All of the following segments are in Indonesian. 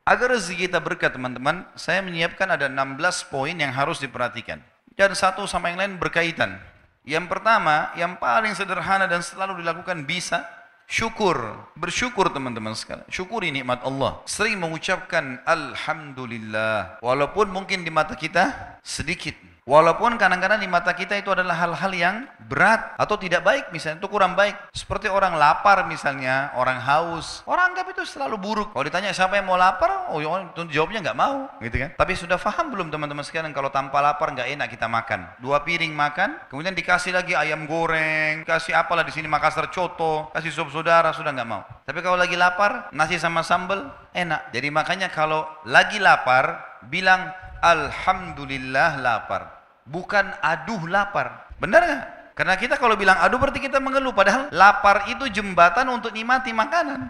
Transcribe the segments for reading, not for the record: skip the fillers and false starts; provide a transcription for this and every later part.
Agar rezeki kita berkah teman-teman, saya menyiapkan ada 16 poin yang harus diperhatikan. Dan satu sama yang lain berkaitan. Yang pertama, yang paling sederhana dan selalu dilakukan bisa, syukur. Bersyukur teman-teman sekalian. Syukuri nikmat Allah. Sering mengucapkan Alhamdulillah. Walaupun mungkin di mata kita sedikit. Walaupun kadang-kadang di mata kita itu adalah hal-hal yang berat atau tidak baik misalnya, itu kurang baik. Seperti orang lapar misalnya, orang haus. Orang anggap itu selalu buruk. Kalau ditanya siapa yang mau lapar, oh jawabnya nggak mau, gitu kan. Tapi sudah paham belum teman-teman sekalian kalau tanpa lapar nggak enak kita makan. 2 piring makan, kemudian dikasih lagi ayam goreng, kasih apalah di sini Makassar coto, kasih sop saudara, sudah nggak mau. Tapi kalau lagi lapar, nasi sama sambal enak. Jadi makanya kalau lagi lapar, bilang Alhamdulillah lapar. Bukan aduh lapar. Benar nggak? Karena kita kalau bilang aduh berarti kita mengeluh. Padahal lapar itu jembatan untuk nikmati makanan.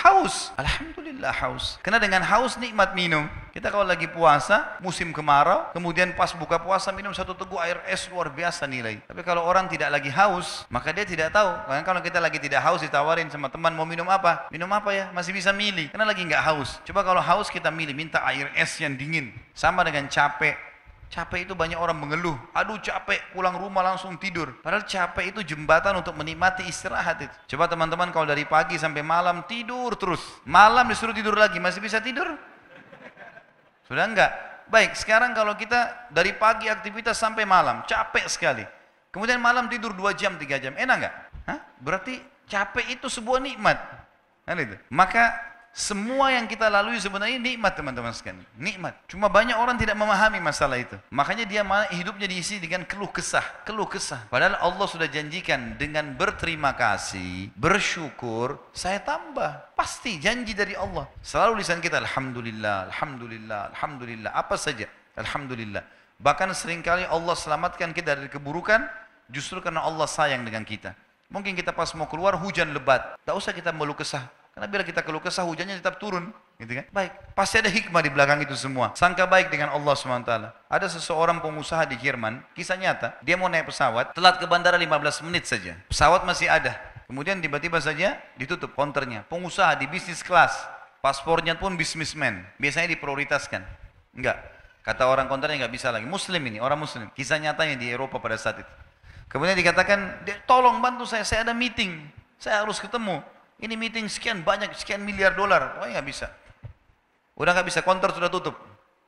Haus. Alhamdulillah haus. Karena dengan haus nikmat minum. Kita kalau lagi puasa, musim kemarau, kemudian pas buka puasa minum 1 teguk air es luar biasa nilai. Tapi kalau orang tidak lagi haus, maka dia tidak tahu. Karena kalau kita lagi tidak haus ditawarin sama teman mau minum apa? Minum apa ya? Masih bisa milih. Karena lagi nggak haus. Coba kalau haus kita milih, minta air es yang dingin. Sama dengan capek. Capek itu banyak orang mengeluh, aduh capek, pulang rumah langsung tidur. Padahal capek itu jembatan untuk menikmati istirahat itu. Coba teman-teman kalau dari pagi sampai malam tidur terus. Malam disuruh tidur lagi, masih bisa tidur? Sudah enggak? Baik, sekarang kalau kita dari pagi aktivitas sampai malam, capek sekali. Kemudian malam tidur 2 jam, 3 jam, enak enggak? Hah? Berarti capek itu sebuah nikmat. Kan itu? Maka semua yang kita lalui sebenarnya nikmat teman-teman sekalian. Nikmat. Cuma banyak orang tidak memahami masalah itu. Makanya dia hidupnya diisi dengan keluh kesah. Keluh kesah. Padahal Allah sudah janjikan dengan berterima kasih, bersyukur, saya tambah. Pasti janji dari Allah. Selalu lisan kita Alhamdulillah, Alhamdulillah, Alhamdulillah. Apa saja. Alhamdulillah. Bahkan seringkali Allah selamatkan kita dari keburukan justru karena Allah sayang dengan kita. Mungkin kita pas mau keluar hujan lebat. Tak usah kita mengeluh kesah. Karena bila kita keluh kesah hujannya tetap turun, gitu kan? Baik, pasti ada hikmah di belakang itu semua. Sangka baik dengan Allah SWT. Ada seseorang pengusaha di Jerman, kisah nyata, dia mau naik pesawat, telat ke bandara 15 menit saja. Pesawat masih ada. Kemudian tiba-tiba saja ditutup counternya. Pengusaha di bisnis kelas, paspornya pun businessman, biasanya diprioritaskan. Enggak, kata orang counternya nggak bisa lagi. Muslim ini, orang Muslim. Kisah nyatanya di Eropa pada saat itu. Kemudian dikatakan, tolong bantu saya ada meeting, saya harus ketemu. Ini meeting sekian banyak, sekian miliar dolar. Oh nggak bisa. Udah nggak bisa, konter sudah tutup.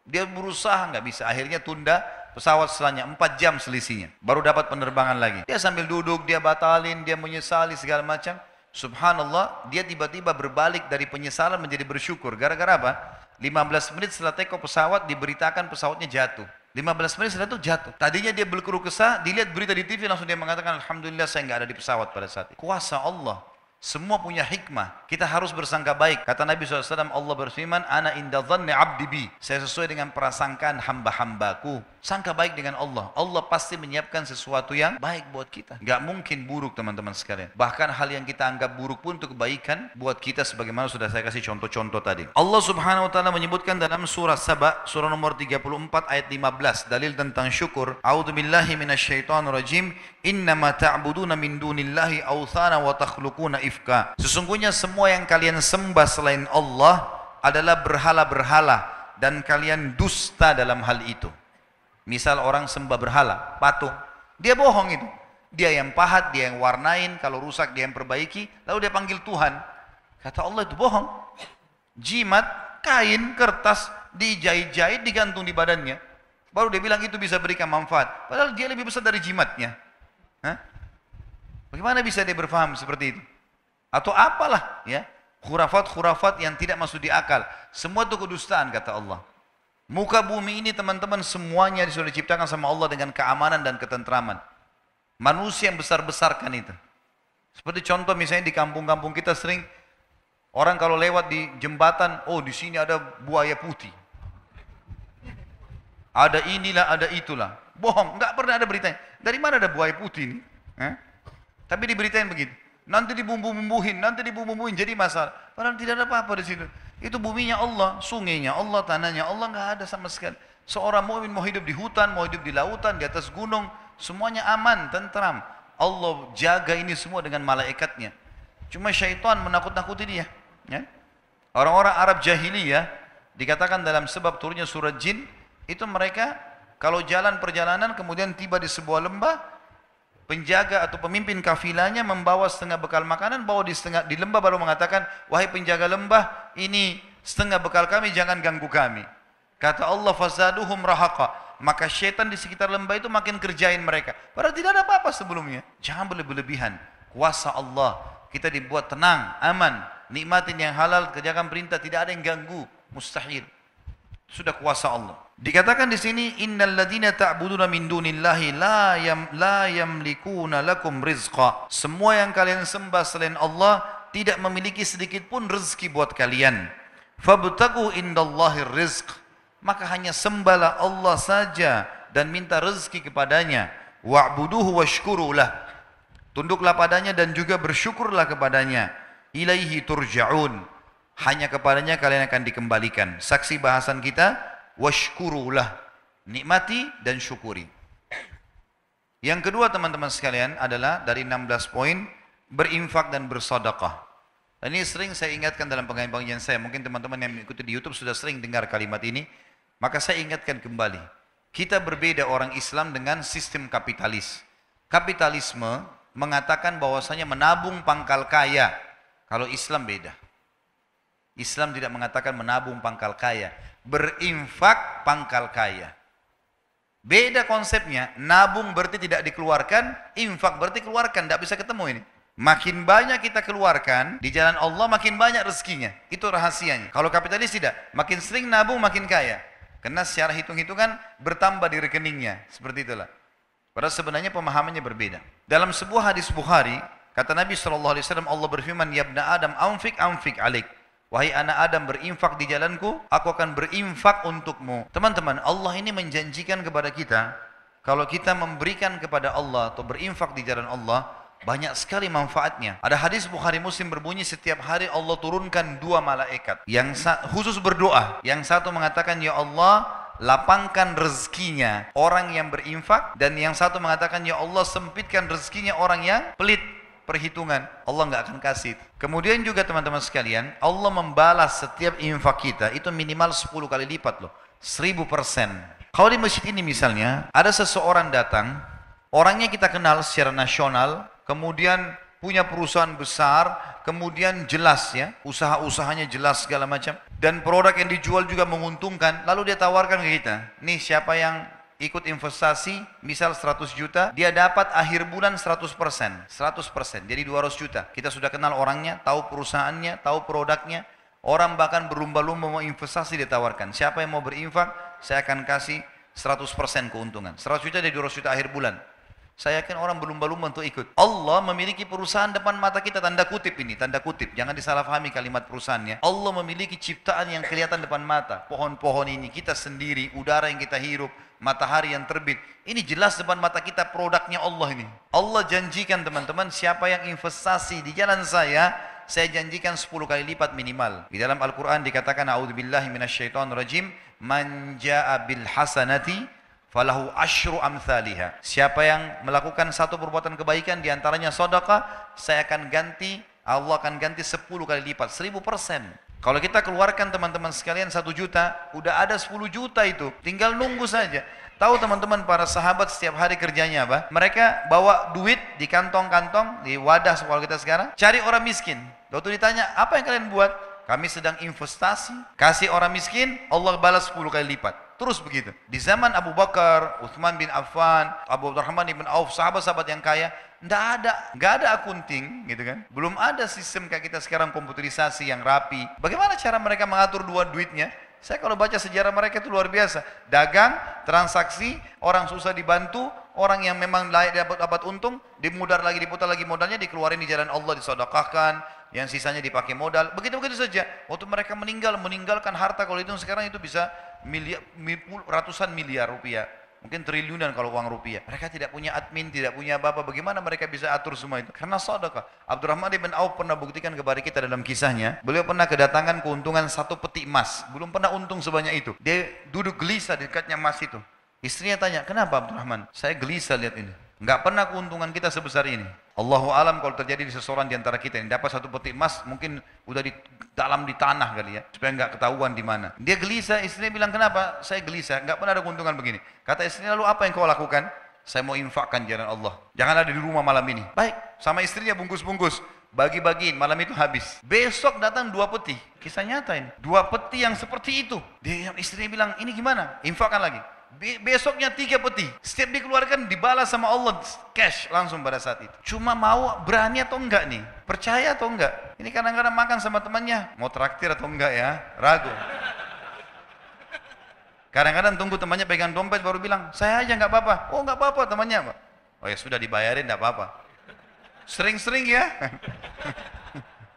Dia berusaha nggak bisa. Akhirnya tunda pesawat setelahnya 4 jam selisihnya. Baru dapat penerbangan lagi. Dia sambil duduk, dia batalin, dia menyesali segala macam. Subhanallah, dia tiba-tiba berbalik dari penyesalan menjadi bersyukur. Gara-gara apa? 15 menit setelah take off pesawat diberitakan pesawatnya jatuh. 15 menit setelah itu jatuh. Tadinya dia berkeluh kesah, dilihat berita di TV langsung dia mengatakan Alhamdulillah saya nggak ada di pesawat pada saat itu. Kuasa Allah. Semua punya hikmah. Kita harus bersangka baik. Kata Nabi SAW, Allah berfirman, Ana inda dhanni abdi bi. Saya sesuai dengan prasangkaan hamba-hambaku. Sangka baik dengan Allah. Allah pasti menyiapkan sesuatu yang baik buat kita. Gak mungkin buruk teman-teman sekalian. Bahkan hal yang kita anggap buruk pun untuk kebaikan buat kita sebagaimana sudah saya kasih contoh-contoh tadi. Allah Subhanahu wa taala menyebutkan dalam surah Saba, surah nomor 34 ayat 15, dalil tentang syukur. A'udzubillahi minasyaitonir rajim. Innama ta'buduna min dunillahi awthana wa takhluquna ifka. Sesungguhnya semua yang kalian sembah selain Allah adalah berhala-berhala dan kalian dusta dalam hal itu. Misal orang sembah berhala, patung, dia bohong itu. Dia yang pahat, dia yang warnain, kalau rusak dia yang perbaiki, lalu dia panggil Tuhan. Kata Allah itu bohong. Jimat, kain, kertas, dijahit-jahit, digantung di badannya. Baru dia bilang itu bisa berikan manfaat. Padahal dia lebih besar dari jimatnya. Hah? Bagaimana bisa dia berfaham seperti itu? Atau apalah, ya, khurafat-khurafat yang tidak masuk di akal. Semua itu kedustaan kata Allah. Muka bumi ini teman-teman semuanya sudah diciptakan sama Allah dengan keamanan dan ketentraman. Manusia yang besar-besarkan itu. Seperti contoh misalnya di kampung-kampung kita sering orang kalau lewat di jembatan, oh di sini ada buaya putih. Ada inilah, ada itulah. Bohong, nggak pernah ada beritanya. Dari mana ada buaya putih ini? Tapi diberitain begitu. Nanti dibumbu-bumbuhin, jadi masalah. Padahal tidak ada apa-apa di situ. Itu buminya Allah, sungainya Allah, tanahnya Allah, nggak ada sama sekali. Seorang mukmin mau hidup di hutan, mau hidup di lautan, di atas gunung, semuanya aman, tentram. Allah jaga ini semua dengan malaikatnya. Cuma syaitan menakut-nakuti dia. Ya? Orang-orang Arab jahiliyah, Dikatakan dalam sebab turunnya surat Jin, itu mereka kalau jalan perjalanan kemudian tiba di sebuah lembah, penjaga atau pemimpin kafilahnya membawa setengah bekal makanan, bawa di lembah baru mengatakan, wahai penjaga lembah, ini setengah bekal kami, jangan ganggu kami. Kata Allah, fazaduhum rahaqa. Maka syaitan di sekitar lembah itu makin kerjain mereka. Padahal tidak ada apa-apa sebelumnya. Jangan berlebihan. Kuasa Allah. Kita dibuat tenang, aman. Nikmatin yang halal, kerjakan perintah, tidak ada yang ganggu. Mustahil. Sudah kuasa Allah. Dikatakan di sini, innal ladzina ta'buduna min dunillahi la yamlikuna lakum rizqa. Semua yang kalian sembah selain Allah tidak memiliki sedikit pun rezeki buat kalian. Fabtagu indallahir rizq. Maka hanya sembahlah Allah saja dan minta rezeki kepadanya. Wa'buduhu washkuru lah. Tunduklah padanya dan juga bersyukurlah kepadanya. Ilaihi turja'un. Hanya kepadanya kalian akan dikembalikan. Saksi bahasan kita, washkurulah. Nikmati dan syukuri. Yang kedua teman-teman sekalian adalah dari 16 poin, berinfak dan bersedekah. Dan ini sering saya ingatkan dalam pengajian saya. Mungkin teman-teman yang mengikuti di YouTube sudah sering dengar kalimat ini. Maka saya ingatkan kembali. Kita berbeda orang Islam dengan sistem kapitalis. Kapitalisme mengatakan bahwasanya menabung pangkal kaya. Kalau Islam beda. Islam tidak mengatakan menabung pangkal kaya. Berinfak pangkal kaya. Beda konsepnya. Nabung berarti tidak dikeluarkan. Infak berarti keluarkan. Tidak bisa ketemu ini. Makin banyak kita keluarkan di jalan Allah, makin banyak rezekinya. Itu rahasianya. Kalau kapitalis tidak. Makin sering nabung, makin kaya. Karena secara hitung-hitungan bertambah di rekeningnya. Seperti itulah. Padahal sebenarnya pemahamannya berbeda. Dalam sebuah hadis Bukhari, kata Nabi SAW, Allah berfirman, Ya ibna Adam, anfik alik. Wahai anak Adam, berinfak di jalanku, aku akan berinfak untukmu. Teman-teman, Allah ini menjanjikan kepada kita, kalau kita memberikan kepada Allah atau berinfak di jalan Allah, banyak sekali manfaatnya. Ada hadis Bukhari Muslim berbunyi, setiap hari Allah turunkan 2 malaikat. Yang khusus berdoa. Yang satu mengatakan, Ya Allah, lapangkan rezekinya orang yang berinfak. Dan yang satu mengatakan, Ya Allah, sempitkan rezekinya orang yang pelit. Perhitungan, Allah nggak akan kasih. Kemudian juga teman-teman sekalian, Allah membalas setiap infak kita itu minimal 10 kali lipat loh, 1000%. Kalau di masjid ini misalnya, ada seseorang datang, orangnya kita kenal secara nasional, kemudian punya perusahaan besar, kemudian jelas ya, usaha-usahanya jelas segala macam, dan produk yang dijual juga menguntungkan, lalu dia tawarkan ke kita, nih siapa yang ikut investasi, misal 100 juta, dia dapat akhir bulan 100%, jadi 200 juta. Kita sudah kenal orangnya, tahu perusahaannya, tahu produknya, orang bahkan berlumba-lumba mau investasi ditawarkan. Siapa yang mau berinfak, saya akan kasih 100% keuntungan. 100 juta dari 200 juta akhir bulan. Saya yakin orang berlumba-lumba untuk ikut. Allah memiliki perusahaan depan mata kita, tanda kutip ini, tanda kutip. Jangan disalahpahami kalimat perusahaannya. Allah memiliki ciptaan yang kelihatan depan mata. Pohon-pohon ini, kita sendiri, udara yang kita hirup, matahari yang terbit. Ini jelas depan mata kita produknya Allah ini. Allah janjikan teman-teman, siapa yang investasi di jalan saya janjikan 10 kali lipat minimal. Di dalam Al-Quran dikatakan, A'udzubillahi minasyaitonirrajim, man ja'a bil hasanati falahu asyru amthaliha. Siapa yang melakukan satu perbuatan kebaikan diantaranya sedekah, Allah akan ganti 10 kali lipat, 1000%. Kalau kita keluarkan teman-teman sekalian 1 juta, udah ada 10 juta itu, tinggal nunggu saja. Tahu teman-teman para sahabat setiap hari kerjanya apa? Mereka bawa duit di kantong-kantong, di wadah sekolah kita sekarang, cari orang miskin. Waktu ditanya, apa yang kalian buat? Kami sedang investasi, kasih orang miskin, Allah balas 10 kali lipat. Terus begitu. Di zaman Abu Bakar, Uthman bin Affan, Abu Abdurrahman bin Auf, sahabat-sahabat yang kaya, nggak ada akunting, gitu kan? Belum ada sistem kayak kita sekarang komputerisasi yang rapi. Bagaimana cara mereka mengatur duitnya? Saya kalau baca sejarah mereka itu luar biasa. Dagang, transaksi, orang susah dibantu, orang yang memang layak dapat untung, diputar lagi modalnya, dikeluarin di jalan Allah, disedekahkan, yang sisanya dipakai modal. Begitu-begitu saja. Waktu mereka meninggalkan harta, kalau itu sekarang itu bisa ratusan miliar rupiah. Mungkin triliunan kalau uang rupiah. Mereka tidak punya admin, tidak punya apa-apa. Bagaimana mereka bisa atur semua itu? Karena sedekah. Abdurrahman bin Auf pernah buktikan kepada kita dalam kisahnya. Beliau pernah kedatangan keuntungan 1 peti emas. Belum pernah untung sebanyak itu. Dia duduk gelisah di dekatnya emas itu. Istrinya tanya, kenapa Abdurrahman? Saya gelisah lihat ini. Nggak pernah keuntungan kita sebesar ini. Allahu alam kalau terjadi di seseorang di antara kita yang dapat satu peti emas, mungkin udah di dalam di tanah kali ya, supaya nggak ketahuan di mana. Dia gelisah, istrinya bilang, kenapa? Saya gelisah, nggak pernah ada keuntungan begini. Kata istrinya, lalu apa yang kau lakukan? Saya mau infakkan jalan Allah. Jangan ada di rumah malam ini. Baik, sama istrinya bungkus-bungkus. Bagi-bagiin, malam itu habis. Besok datang 2 peti. Kisah nyata ini. 2 peti yang seperti itu. Dia istrinya bilang, ini gimana? Infakkan lagi. Besoknya 3 peti. Setiap dikeluarkan dibalas sama Allah cash langsung pada saat itu. Cuma mau berani atau enggak nih? Percaya atau enggak? Ini kadang-kadang makan sama temannya. Mau traktir atau enggak ya? Ragu. Kadang-kadang tunggu temannya pegang dompet baru bilang, saya aja enggak apa-apa. Oh enggak apa-apa temannya. Oh ya sudah dibayarin enggak apa-apa. Sering-sering ya.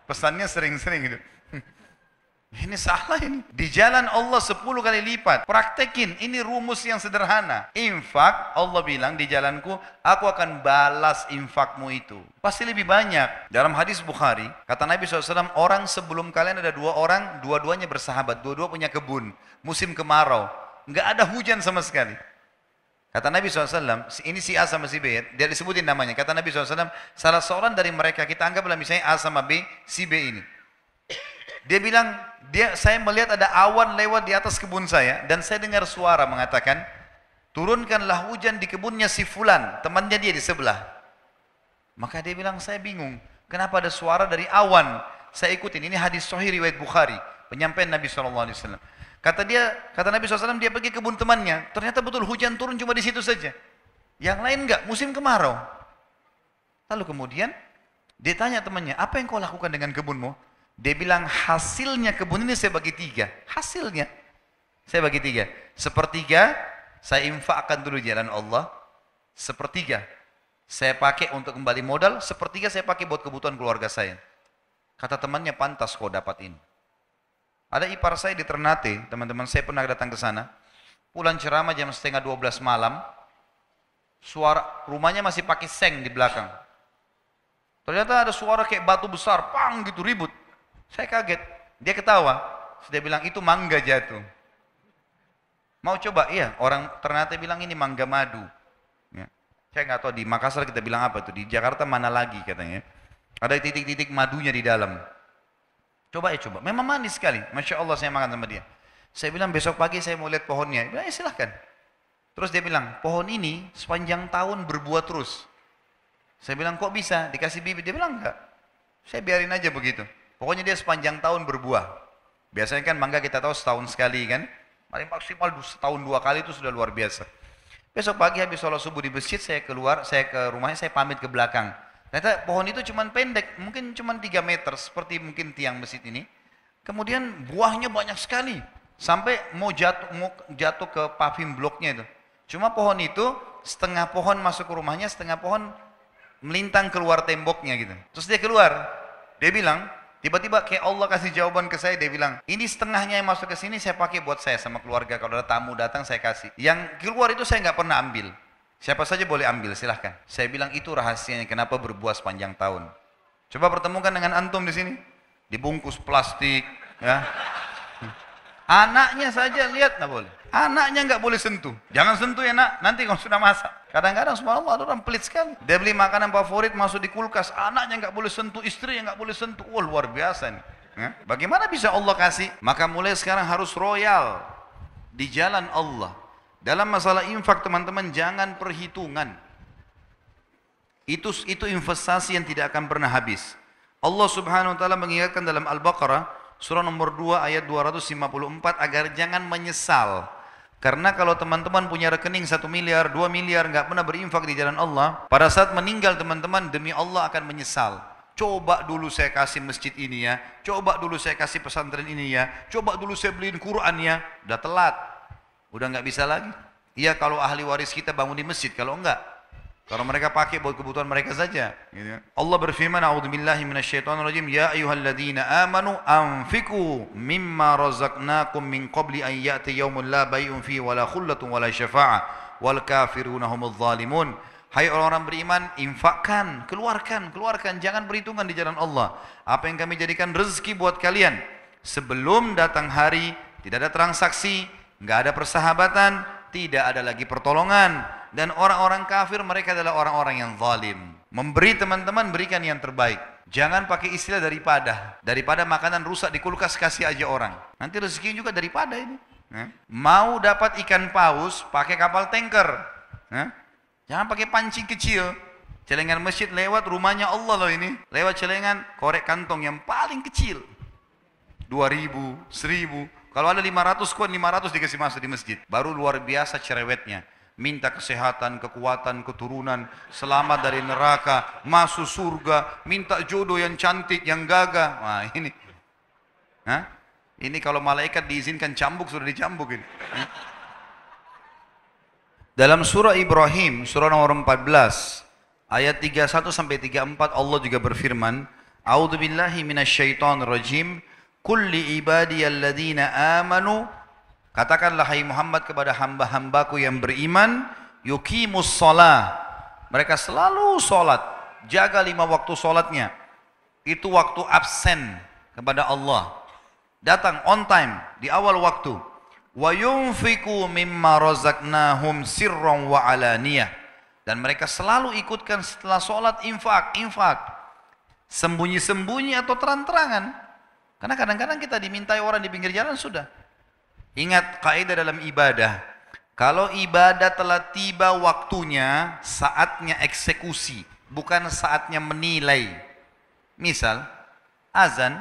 Pesannya sering-sering gitu. Ini salah ini. Di jalan Allah 10 kali lipat. Praktekin, ini rumus yang sederhana. Infak, Allah bilang di jalanku, aku akan balas infakmu itu. Pasti lebih banyak. Dalam hadis Bukhari, kata Nabi SAW, orang sebelum kalian ada 2 orang, dua-duanya bersahabat, dua-dua punya kebun. Musim kemarau. Nggak ada hujan sama sekali. Kata Nabi SAW, ini si A sama si B, dia disebutin namanya. Kata Nabi SAW, salah seorang dari mereka, kita anggaplah misalnya A sama B, si B ini. Dia bilang, saya melihat ada awan lewat di atas kebun saya dan saya dengar suara mengatakan, turunkanlah hujan di kebunnya si fulan, temannya dia di sebelah. Maka dia bilang, saya bingung, kenapa ada suara dari awan? Saya ikutin, ini hadis sahih riwayat Bukhari, penyampaian Nabi SAW. Kata Nabi SAW, dia pergi kebun temannya, ternyata betul hujan turun cuma di situ saja. Yang lain enggak, musim kemarau. Lalu kemudian, dia tanya temannya, apa yang kau lakukan dengan kebunmu? Dia bilang, hasilnya kebun ini saya bagi 3. Hasilnya saya bagi 3. Sepertiga saya infakkan dulu jalan Allah. Sepertiga saya pakai untuk kembali modal. Sepertiga saya pakai buat kebutuhan keluarga saya. Kata temannya, pantas kau dapat ini. Ada ipar saya di Ternate, teman-teman saya pernah datang ke sana. Pulang ceramah jam setengah 12 malam. Suara rumahnya masih pakai seng di belakang. Ternyata ada suara kayak batu besar, pang gitu, ribut. Saya kaget, dia ketawa, dia bilang itu mangga jatuh. Mau coba? Iya, orang Ternate bilang ini mangga madu. Ya. Saya nggak tahu di Makassar kita bilang apa tuh, di Jakarta mana lagi katanya. Ada titik-titik madunya di dalam. Coba ya coba, memang manis sekali. Masya Allah saya makan sama dia. Saya bilang besok pagi saya mau lihat pohonnya. Dia bilang ya silahkan. Terus dia bilang, pohon ini sepanjang tahun berbuah terus. Saya bilang kok bisa? Dikasih bibit? Dia bilang enggak. Saya biarin aja begitu. Pokoknya dia sepanjang tahun berbuah. Biasanya kan mangga kita tahu setahun sekali kan. Paling maksimal setahun 2 kali itu sudah luar biasa. Besok pagi habis sholat subuh di masjid, saya keluar, saya ke rumahnya, saya pamit ke belakang. Ternyata pohon itu cuma pendek, mungkin cuma 3 meter, seperti mungkin tiang masjid ini. Kemudian buahnya banyak sekali. Sampai mau jatuh ke paving bloknya itu. Cuma pohon itu, setengah pohon masuk ke rumahnya, setengah pohon melintang keluar temboknya gitu. Terus dia keluar, dia bilang, tiba-tiba kayak Allah kasih jawaban ke saya, dia bilang, ini setengahnya yang masuk ke sini saya pakai buat saya sama keluarga, kalau ada tamu datang saya kasih. Yang keluar itu saya nggak pernah ambil. Siapa saja boleh ambil, silahkan. Saya bilang itu rahasianya kenapa berbuah sepanjang tahun. Coba pertemukan dengan antum di sini, dibungkus plastik, ya. Anaknya saja lihat nggak boleh. Anaknya nggak boleh sentuh. Jangan sentuh ya nak, nanti kalau sudah masak. Kadang-kadang subhanallah ada orang pelit sekali. Dia beli makanan favorit masuk di kulkas, anaknya nggak boleh sentuh, istrinya nggak boleh sentuh. Wah luar biasa nih. Ya? Bagaimana bisa Allah kasih? Maka mulai sekarang harus royal di jalan Allah. Dalam masalah infak teman-teman jangan perhitungan. Itu investasi yang tidak akan pernah habis. Allah Subhanahu wa taala mengingatkan dalam Al-Baqarah surah nomor 2 ayat 254 agar jangan menyesal. Karena kalau teman-teman punya rekening 1 miliar, 2 miliar nggak pernah berinfak di jalan Allah, pada saat meninggal teman-teman demi Allah akan menyesal. Coba dulu saya kasih masjid ini ya, coba dulu saya kasih pesantren ini ya, coba dulu saya beliin Quran ya, udah telat, udah nggak bisa lagi. Iya kalau ahli waris kita bangun di masjid, kalau enggak, kalau mereka pakai buat kebutuhan mereka saja. Gitu. Allah berfirman, A'udzubillahi minasyaitonirrajim, ya ayyuhalladzina amanu anfiqu mimma razaqnakum min qabli an ya'ti yaumun la bai'un fi wala khullatun wala syafa'ah wal kafiruna humudz zalimun. Hai orang-orang beriman, infakkan, keluarkan, jangan perhitungan di jalan Allah. Apa yang kami jadikan rezeki buat kalian. Sebelum datang hari, tidak ada transaksi, nggak ada persahabatan, tidak ada lagi pertolongan. Dan orang-orang kafir mereka adalah orang-orang yang zalim. Memberi teman-teman, berikan yang terbaik. Jangan pakai istilah daripada. Daripada makanan rusak di kulkas, kasih aja orang. Nanti rezeki juga daripada ini. Mau dapat ikan paus, pakai kapal tanker. Jangan pakai pancing kecil. Celengan masjid lewat, rumahnya Allah loh ini. Lewat celengan, korek kantong yang paling kecil. 2.000, 1.000. Kalau ada 500 kuat, 500 dikasih masuk di masjid. Baru luar biasa cerewetnya. Minta kesehatan, kekuatan, keturunan, selamat dari neraka, masuk surga, minta jodoh yang cantik, yang gagah. Wah ini. Ini kalau malaikat diizinkan cambuk, sudah dicambuk ini. Dalam surah Ibrahim, surah nomor 14, ayat 31 sampai 34 Allah juga berfirman, A'udzubillahi minasyaitonirrajim, kulli ibadiyalladzina amanu, katakanlah hai Muhammad kepada hamba-hambaku yang beriman, yuqimus shalah, mereka selalu sholat, jaga 5 waktu sholatnya, itu waktu absen kepada Allah, datang on time di awal waktu, wa yunfiqu mimma razaqnahum sirran wa alaniyah, dan mereka selalu ikutkan setelah sholat infak, sembunyi-sembunyi atau terang-terangan, karena kadang-kadang kita dimintai orang di pinggir jalan sudah. Ingat kaidah dalam ibadah, kalau ibadah telah tiba waktunya, saatnya eksekusi, bukan saatnya menilai. Misal, azan,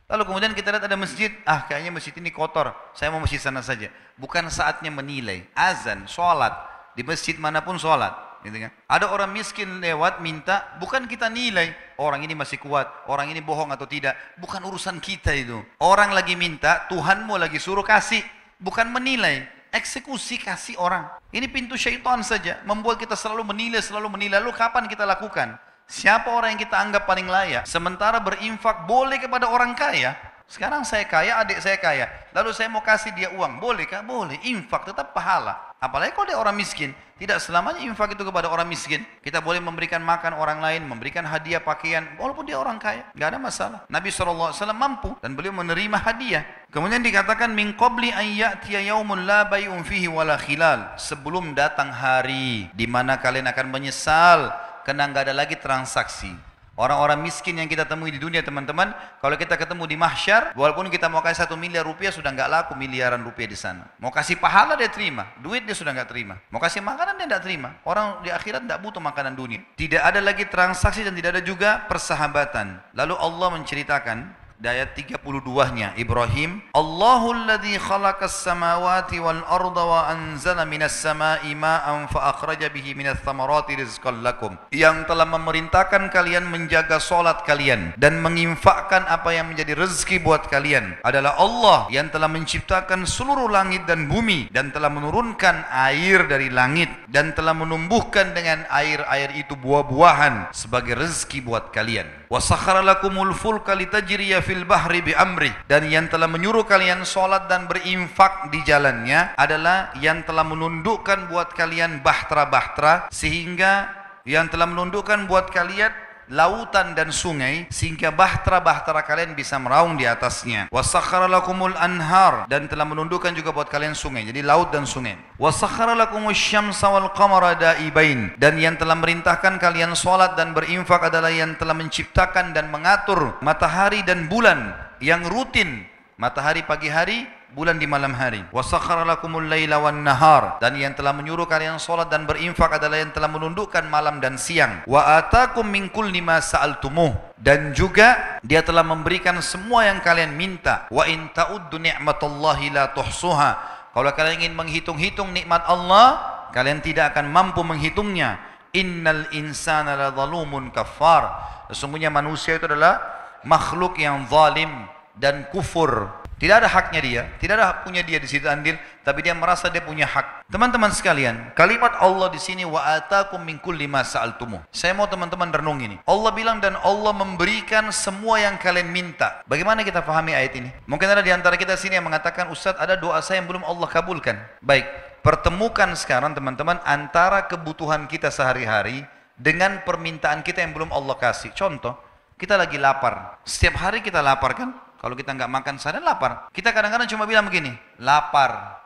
lalu kemudian kita lihat ada masjid, kayaknya masjid ini kotor, saya mau masjid sana saja. Bukan saatnya menilai. Azan, sholat, di masjid manapun sholat. Gitu kan? Ada orang miskin lewat minta, bukan kita nilai orang ini masih kuat, orang ini bohong atau tidak, bukan urusan kita itu. Orang lagi minta, Tuhanmu lagi suruh kasih, bukan menilai, eksekusi kasih orang. Ini pintu syaitan saja, membuat kita selalu menilai. Lalu kapan kita lakukan? Siapa orang yang kita anggap paling layak? Sementara berinfak boleh kepada orang kaya. Sekarang saya kaya, adik saya kaya, lalu saya mau kasih dia uang, bolehkah? Boleh, infak tetap pahala. Apalagi kalau dia orang miskin, tidak selamanya infak itu kepada orang miskin. Kita boleh memberikan makan orang lain, memberikan hadiah pakaian, walaupun dia orang kaya, nggak ada masalah. Nabi SAW mampu dan beliau menerima hadiah. Kemudian dikatakan min qabli an ya'tiya yaumun la bay'un fihi wala khilal, sebelum datang hari di mana kalian akan menyesal karena nggak ada lagi transaksi. Orang-orang miskin yang kita temui di dunia teman-teman, kalau kita ketemu di mahsyar, walaupun kita mau kasih 1 miliar rupiah, sudah nggak laku miliaran rupiah di sana. Mau kasih pahala dia terima, duit dia sudah nggak terima. Mau kasih makanan dia nggak terima. Orang di akhirat nggak butuh makanan dunia. Tidak ada lagi transaksi dan tidak ada juga persahabatan. Lalu Allah menceritakan di ayat 32-nya Ibrahim, Allahul ladzi khalaqas samawati wal arda wa anzala minas samai ma'an fa akhraja bihi minats thamarati rizqan lakum, yang telah memerintahkan kalian menjaga salat kalian dan menginfakkan apa yang menjadi rezeki buat kalian adalah Allah yang telah menciptakan seluruh langit dan bumi dan telah menurunkan air dari langit dan telah menumbuhkan dengan air-air itu buah-buahan sebagai rezeki buat kalian. Wa sakhkhara lakumul fulka litajriya fil bahri bi amri, dan yang telah menyuruh kalian salat dan berinfak di jalannya adalah yang telah menundukkan buat kalian bahtera-bahtera, sehingga yang telah menundukkan buat kalian lautan dan sungai sehingga bahtera-bahtera kalian bisa meraung di atasnya. Wasakhkhara lakumul anhar, dan telah menundukkan juga buat kalian sungai, jadi laut dan sungai. Wasakhkhara lakumus syamsa wal qamara daibain, dan yang telah merintahkan kalian salat dan berinfak adalah yang telah menciptakan dan mengatur matahari dan bulan yang rutin, matahari pagi hari, bulan di malam hari. Wasakhkhara lakumul laila wan nahar, dan yang telah menyuruh kalian salat dan berinfak adalah yang telah menundukkan malam dan siang. Wa atakum min kulli ma sa'altumuh, dan juga dia telah memberikan semua yang kalian minta. Wa in ta'uddu ni'matallahi la tuhsuha, kalau kalian ingin menghitung-hitung nikmat Allah, kalian tidak akan mampu menghitungnya. Innal insana la zalumun kafar, sesungguhnya manusia itu adalah makhluk yang zalim dan kufur. Tidak ada haknya dia, tidak ada punya dia di situ andil, tapi dia merasa dia punya hak. Teman-teman sekalian, kalimat Allah di sini wa atakum min kulli ma sa'altumuh. Saya mau teman-teman renung ini. Allah bilang dan Allah memberikan semua yang kalian minta. Bagaimana kita pahami ayat ini? Mungkin ada di antara kita sini yang mengatakan, Ustaz, ada doa saya yang belum Allah kabulkan. Baik, pertemukan sekarang teman-teman antara kebutuhan kita sehari-hari dengan permintaan kita yang belum Allah kasih. Contoh, kita lagi lapar. Setiap hari kita lapar kan? Kalau kita nggak makan seharian lapar. Kita kadang-kadang cuma bilang begini, lapar.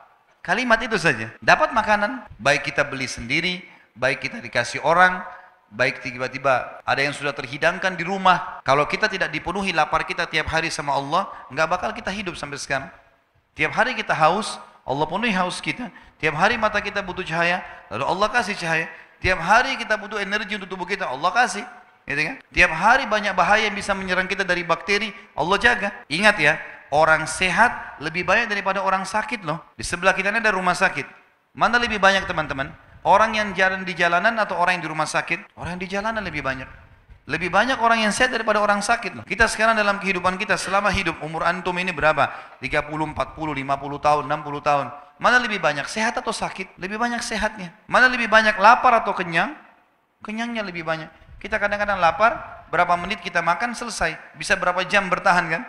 Kalimat itu saja. Dapat makanan, baik kita beli sendiri, baik kita dikasih orang, baik tiba-tiba ada yang sudah terhidangkan di rumah. Kalau kita tidak dipenuhi lapar kita tiap hari sama Allah, nggak bakal kita hidup sampai sekarang. Tiap hari kita haus, Allah penuhi haus kita. Tiap hari mata kita butuh cahaya, lalu Allah kasih cahaya. Tiap hari kita butuh energi untuk tubuh kita, Allah kasih. Gitu kan? Tiap hari banyak bahaya yang bisa menyerang kita dari bakteri, Allah jaga. Ingat ya, orang sehat lebih banyak daripada orang sakit loh. Di sebelah kita ini ada rumah sakit. Mana lebih banyak teman-teman? Orang yang jalan di jalanan atau orang yang di rumah sakit? Orang yang di jalanan lebih banyak. Lebih banyak orang yang sehat daripada orang sakit loh. Kita sekarang dalam kehidupan kita selama hidup, umur antum ini berapa? 30, 40, 50 tahun, 60 tahun. Mana lebih banyak sehat atau sakit? Lebih banyak sehatnya. Mana lebih banyak lapar atau kenyang? Kenyangnya lebih banyak. Kita kadang-kadang lapar, berapa menit kita makan selesai. Bisa berapa jam bertahan kan?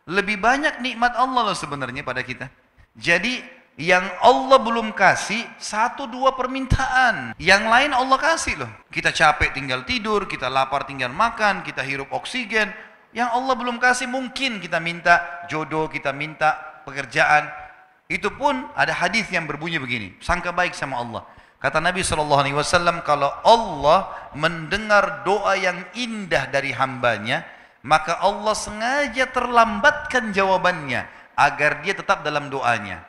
Lebih banyak nikmat Allah loh sebenarnya pada kita. Jadi yang Allah belum kasih, 1-2 permintaan. Yang lain Allah kasih loh. Kita capek tinggal tidur, kita lapar tinggal makan, kita hirup oksigen. Yang Allah belum kasih mungkin kita minta jodoh, kita minta pekerjaan. Itu pun ada hadis yang berbunyi begini, sangka baik sama Allah. Kata Nabi SAW, kalau Allah mendengar doa yang indah dari hambanya, maka Allah sengaja terlambatkan jawabannya agar dia tetap dalam doanya.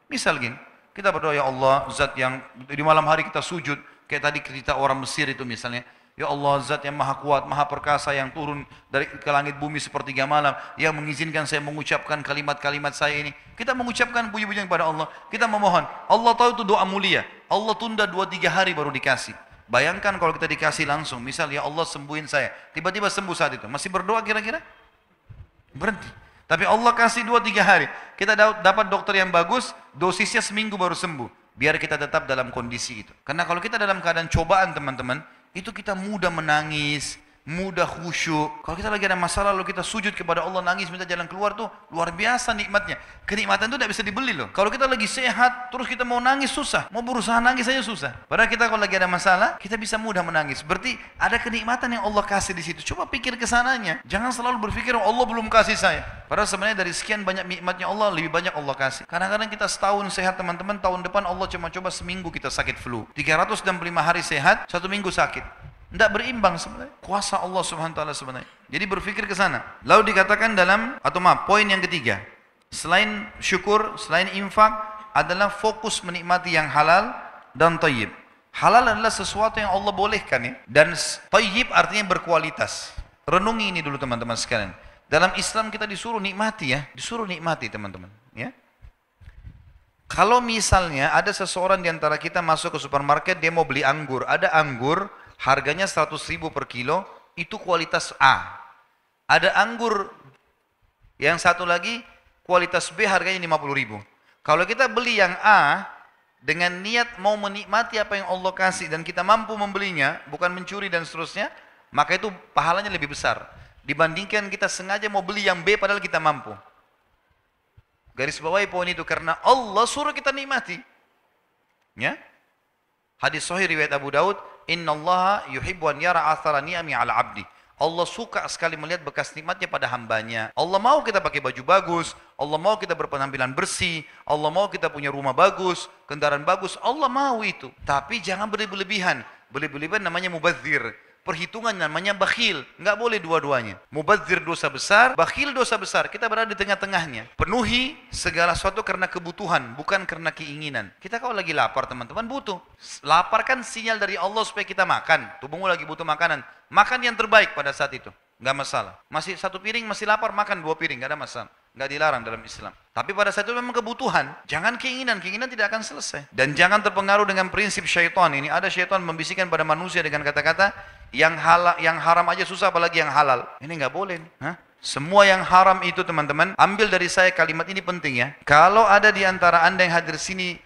Misal gini, kita berdoa, ya Allah, zat yang di malam hari kita sujud, kayak tadi cerita orang Mesir itu misalnya, ya Allah, zat yang maha kuat, maha perkasa, yang turun dari ke langit bumi sepertiga malam, yang mengizinkan saya mengucapkan kalimat-kalimat saya ini. Kita mengucapkan puji-pujian kepada Allah, kita memohon. Allah tahu itu doa mulia, Allah tunda 2-3 hari baru dikasih. Bayangkan kalau kita dikasih langsung, misal ya Allah sembuhin saya, tiba-tiba sembuh saat itu, masih berdoa kira-kira? Berhenti. Tapi Allah kasih 2-3 hari, kita dapat dokter yang bagus, dosisnya seminggu baru sembuh, biar kita tetap dalam kondisi itu. Karena kalau kita dalam keadaan cobaan teman-teman, itu kita mudah menangis, mudah khusyuk. Kalau kita lagi ada masalah lalu kita sujud kepada Allah, nangis minta jalan keluar tuh luar biasa nikmatnya. Kenikmatan itu tidak bisa dibeli loh. Kalau kita lagi sehat terus kita mau nangis susah, mau berusaha nangis saja susah. Padahal kita kalau lagi ada masalah kita bisa mudah menangis. Berarti ada kenikmatan yang Allah kasih di situ. Coba pikir ke sananya. Jangan selalu berpikir Allah belum kasih saya. Padahal sebenarnya dari sekian banyak nikmatnya Allah lebih banyak Allah kasih. Kadang-kadang kita setahun sehat teman-teman, tahun depan Allah cuma coba seminggu kita sakit flu. 365 hari sehat, 1 minggu sakit. Tidak berimbang sebenarnya. Kuasa Allah Subhanahu wa taala sebenarnya. Jadi berpikir ke sana. Lalu dikatakan dalam poin yang ketiga, selain syukur, selain infak adalah fokus menikmati yang halal dan thayyib. Halal adalah sesuatu yang Allah bolehkan ya, dan thayyib artinya berkualitas. Renungi ini dulu teman-teman sekalian. Dalam Islam kita disuruh nikmati ya, disuruh nikmati teman-teman ya. Kalau misalnya ada seseorang di antara kita masuk ke supermarket, dia mau beli anggur, ada anggur harganya 100.000 per kilo, itu kualitas A. Ada anggur yang satu lagi kualitas B harganya 50.000. Kalau kita beli yang A dengan niat mau menikmati apa yang Allah kasih dan kita mampu membelinya, bukan mencuri dan seterusnya, maka itu pahalanya lebih besar dibandingkan kita sengaja mau beli yang B padahal kita mampu. Garis bawahi poin itu, karena Allah suruh kita nikmati. Ya? Hadis sahih riwayat Abu Daud, innallaha yuhibbu an yara athara ni'ami 'ala 'abdi. Allah suka sekali melihat bekas nikmatnya pada hambanya. Allah mau kita pakai baju bagus, Allah mau kita berpenampilan bersih, Allah mau kita punya rumah bagus, kendaraan bagus, Allah mau itu. Tapi jangan berlebihan. Berlebihan namanya mubadzir. Perhitungan namanya bakhil, nggak boleh dua-duanya. Mubadzir dosa besar, bakhil dosa besar. Kita berada di tengah-tengahnya. Penuhi segala sesuatu karena kebutuhan, bukan karena keinginan. Kita kalau lagi lapar teman-teman butuh. Lapar kan sinyal dari Allah supaya kita makan. Tubuhmu lagi butuh makanan. Makan yang terbaik pada saat itu, nggak masalah. Masih 1 piring masih lapar, makan 2 piring, nggak ada masalah. Nggak dilarang dalam Islam. Tapi pada saat itu memang kebutuhan. Jangan keinginan, keinginan tidak akan selesai. Dan jangan terpengaruh dengan prinsip syaitan. Ini ada syaitan membisikkan pada manusia dengan kata-kata yang halal, yang haram aja susah apalagi yang halal. Ini nggak boleh. Hah? Semua yang haram itu teman-teman, ambil dari saya kalimat ini penting ya. Kalau ada di antara anda yang hadir sini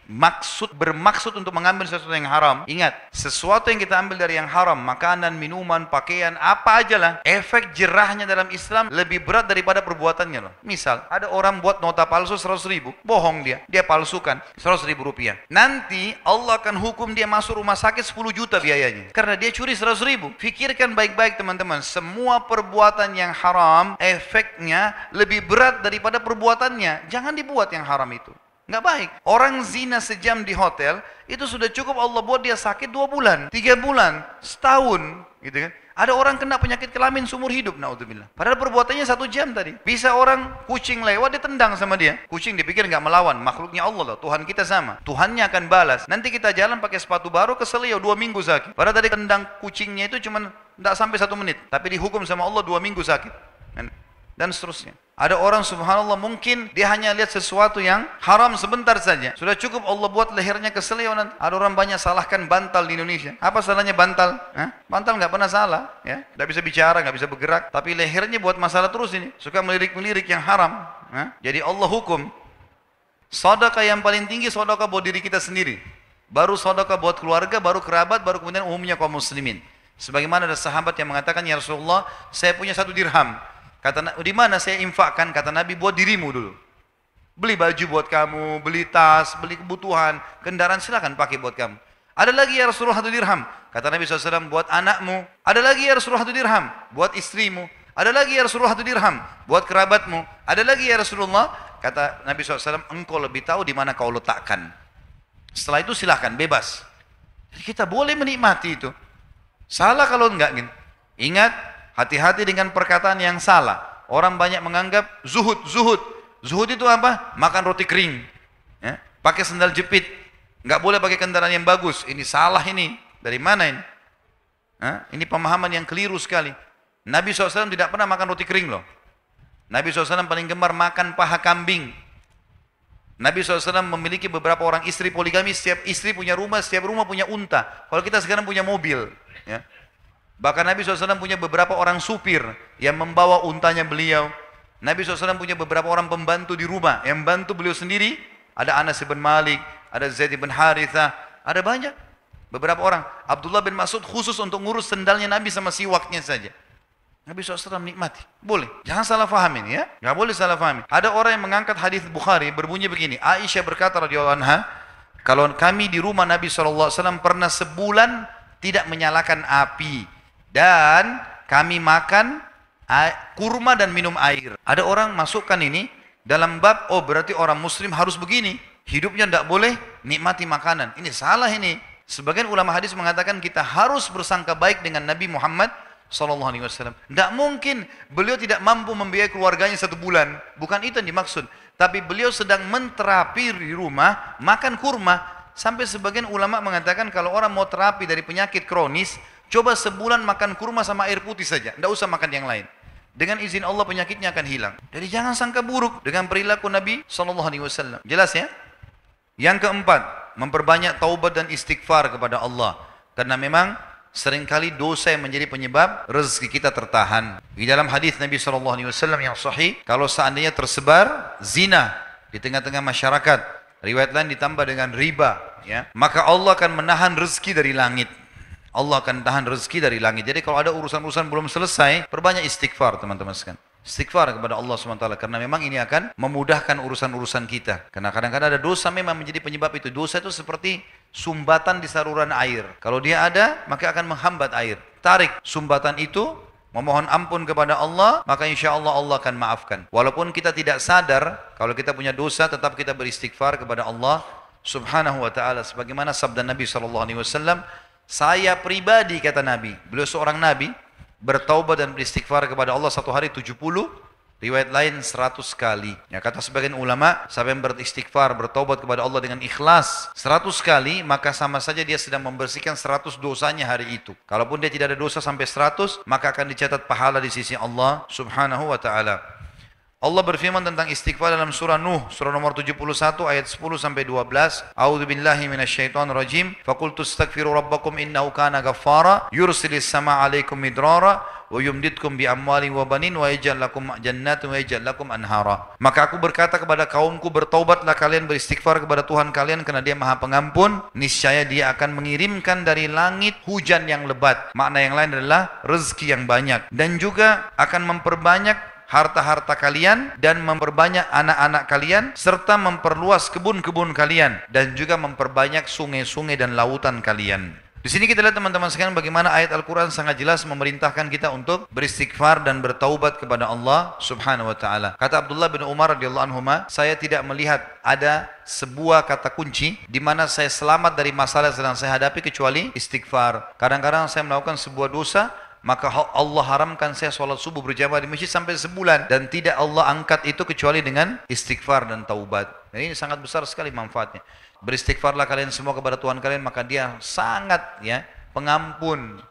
bermaksud untuk mengambil sesuatu yang haram, ingat, sesuatu yang kita ambil dari yang haram, makanan, minuman, pakaian, apa aja lah, efek jerahnya dalam Islam lebih berat daripada perbuatannya loh. Misal, ada orang buat nota palsu 100.000, bohong dia palsukan 100.000 rupiah. Nanti Allah akan hukum dia masuk rumah sakit 10 juta biayanya, karena dia curi 100.000. Pikirkan baik-baik teman-teman, semua perbuatan yang haram efeknya lebih berat daripada perbuatannya. Jangan dibuat yang haram itu. Nggak baik. Orang zina sejam di hotel, itu sudah cukup Allah buat dia sakit 2 bulan, 3 bulan, setahun, gitu kan. Ada orang kena penyakit kelamin seumur hidup, naudzubillah. Padahal perbuatannya 1 jam tadi. Bisa orang kucing lewat ditendang sama dia. Kucing dipikir nggak melawan, makhluknya Allah loh. Tuhan kita sama. Tuhannya akan balas. Nanti kita jalan pakai sepatu baru keselio 2 minggu sakit. Padahal tadi tendang kucingnya itu cuma nggak sampai 1 menit. Tapi dihukum sama Allah 2 minggu sakit. Dan seterusnya. Ada orang subhanallah mungkin dia hanya lihat sesuatu yang haram sebentar saja. Sudah cukup Allah buat lehernya keselio nanti. Ada orang banyak salahkan bantal di Indonesia. Apa salahnya bantal? Bantal nggak pernah salah, ya. Nggak bisa bicara, nggak bisa bergerak. Tapi lehernya buat masalah terus ini. Suka melirik-melirik yang haram. Jadi Allah hukum. Sedekah yang paling tinggi sedekah buat diri kita sendiri. Baru sedekah buat keluarga, baru kerabat, baru kemudian umumnya kaum muslimin. Sebagaimana ada sahabat yang mengatakan, ya Rasulullah, saya punya 1 dirham. Kata, di mana saya infakkan? Kata Nabi, buat dirimu dulu. Beli baju buat kamu, beli tas, beli kebutuhan, kendaraan silakan pakai buat kamu. Ada lagi ya Rasulullah 1 dirham. Kata Nabi SAW, buat anakmu. Ada lagi ya Rasulullah 1 dirham, buat istrimu. Ada lagi ya Rasulullah 1 dirham, buat kerabatmu. Ada lagi ya Rasulullah, kata Nabi SAW, engkau lebih tahu di mana kau letakkan. Setelah itu silahkan, bebas. Jadi kita boleh menikmati itu. Salah kalau enggak. Ingat, hati-hati dengan perkataan yang salah. Orang banyak menganggap zuhud. Zuhud itu apa? Makan roti kering, ya. Pakai sandal jepit, nggak boleh pakai kendaraan yang bagus. Ini salah ini. Dari mana ini? Ini pemahaman yang keliru sekali. Nabi SAW tidak pernah makan roti kering loh. Nabi SAW paling gemar makan paha kambing. Nabi SAW memiliki beberapa orang istri poligami. Setiap istri punya rumah, setiap rumah punya unta. Kalau kita sekarang punya mobil, ya. Bahkan Nabi SAW punya beberapa orang supir yang membawa untanya beliau. Nabi SAW punya beberapa orang pembantu di rumah yang bantu beliau sendiri. Ada Anas bin Malik, ada Zaid bin Harithah, ada banyak. Beberapa orang. Abdullah bin Mas'ud khusus untuk ngurus sendalnya Nabi sama siwaknya saja. Nabi SAW nikmati. Boleh. Jangan salah fahamin, ya. Nggak boleh salah fahamin. Ada orang yang mengangkat hadis Bukhari berbunyi begini. Aisyah berkata radhiyallahu anha, kalau kami di rumah Nabi SAW pernah sebulan tidak menyalakan api. Dan kami makan kurma dan minum air. Ada orang masukkan ini dalam bab, oh berarti orang muslim harus begini. Hidupnya tidak boleh nikmati makanan. Ini salah ini. Sebagian ulama hadis mengatakan kita harus bersangka baik dengan Nabi Muhammad SAW. Tidak mungkin beliau tidak mampu membiayai keluarganya 1 bulan. Bukan itu yang dimaksud. Tapi beliau sedang menterapi di rumah, makan kurma. Sampai sebagian ulama mengatakan kalau orang mau terapi dari penyakit kronis, coba sebulan makan kurma sama air putih saja, tidak usah makan yang lain. Dengan izin Allah penyakitnya akan hilang. Jadi jangan sangka buruk dengan perilaku Nabi SAW. Jelas ya? Yang keempat, memperbanyak taubat dan istighfar kepada Allah. Karena memang seringkali dosa yang menjadi penyebab rezeki kita tertahan. Di dalam hadis Nabi SAW yang sahih, kalau seandainya tersebar zina di tengah-tengah masyarakat, riwayat lain ditambah dengan riba, ya, maka Allah akan menahan rezeki dari langit. Allah akan tahan rezeki dari langit. Jadi kalau ada urusan-urusan belum selesai, perbanyak istighfar teman-teman sekalian. Istighfar kepada Allah SWT. Karena memang ini akan memudahkan urusan-urusan kita. Karena kadang-kadang ada dosa memang menjadi penyebab itu. Dosa itu seperti sumbatan di saluran air. Kalau dia ada, maka akan menghambat air. Tarik sumbatan itu, memohon ampun kepada Allah, maka insya Allah Allah akan maafkan. Walaupun kita tidak sadar, kalau kita punya dosa, tetap kita beristighfar kepada Allah Subhanahu wa ta'ala. Sebagaimana sabda Nabi SAW, saya pribadi, kata Nabi, beliau seorang Nabi, bertaubat dan beristighfar kepada Allah 1 hari 70, riwayat lain 100 kali. Ya, kata sebagian ulama, siapa yang beristighfar, bertaubat kepada Allah dengan ikhlas 100 kali, maka sama saja dia sedang membersihkan 100 dosanya hari itu. Kalaupun dia tidak ada dosa sampai 100, maka akan dicatat pahala di sisi Allah Subhanahu wa ta'ala. Allah berfirman tentang istighfar dalam surah Nuh, surah nomor 71 ayat 10 sampai 12. A'udzu billahi minasyaitonir rajim. Faqultu astaghfiru rabbakum innahu kana ghaffara yursilis samaa 'alaikum midrara wa yumditkum bi amwalin wa banin wa yaj'al lakum jannatin wa yaj'al lakum anhara. Maka aku berkata kepada kaumku, bertaubatlah kalian, beristighfar kepada Tuhan kalian karena Dia Maha Pengampun. Niscaya Dia akan mengirimkan dari langit hujan yang lebat. Makna yang lain adalah rezeki yang banyak, dan juga akan memperbanyak harta-harta kalian dan memperbanyak anak-anak kalian serta memperluas kebun-kebun kalian dan juga memperbanyak sungai-sungai dan lautan kalian. Di sini kita lihat teman-teman sekalian bagaimana ayat Al-Quran sangat jelas memerintahkan kita untuk beristighfar dan bertaubat kepada Allah Subhanahu wa taala. Kata Abdullah bin Umar radhiyallahu anhuma, saya tidak melihat ada sebuah kata kunci di mana saya selamat dari masalah yang sedang saya hadapi kecuali istighfar. Kadang-kadang saya melakukan sebuah dosa, maka Allah haramkan saya sholat subuh berjamaah di masjid sampai sebulan, dan tidak Allah angkat itu kecuali dengan istighfar dan taubat. Dan ini sangat besar sekali manfaatnya. Beristighfarlah kalian semua kepada Tuhan kalian, maka dia sangat pengampun.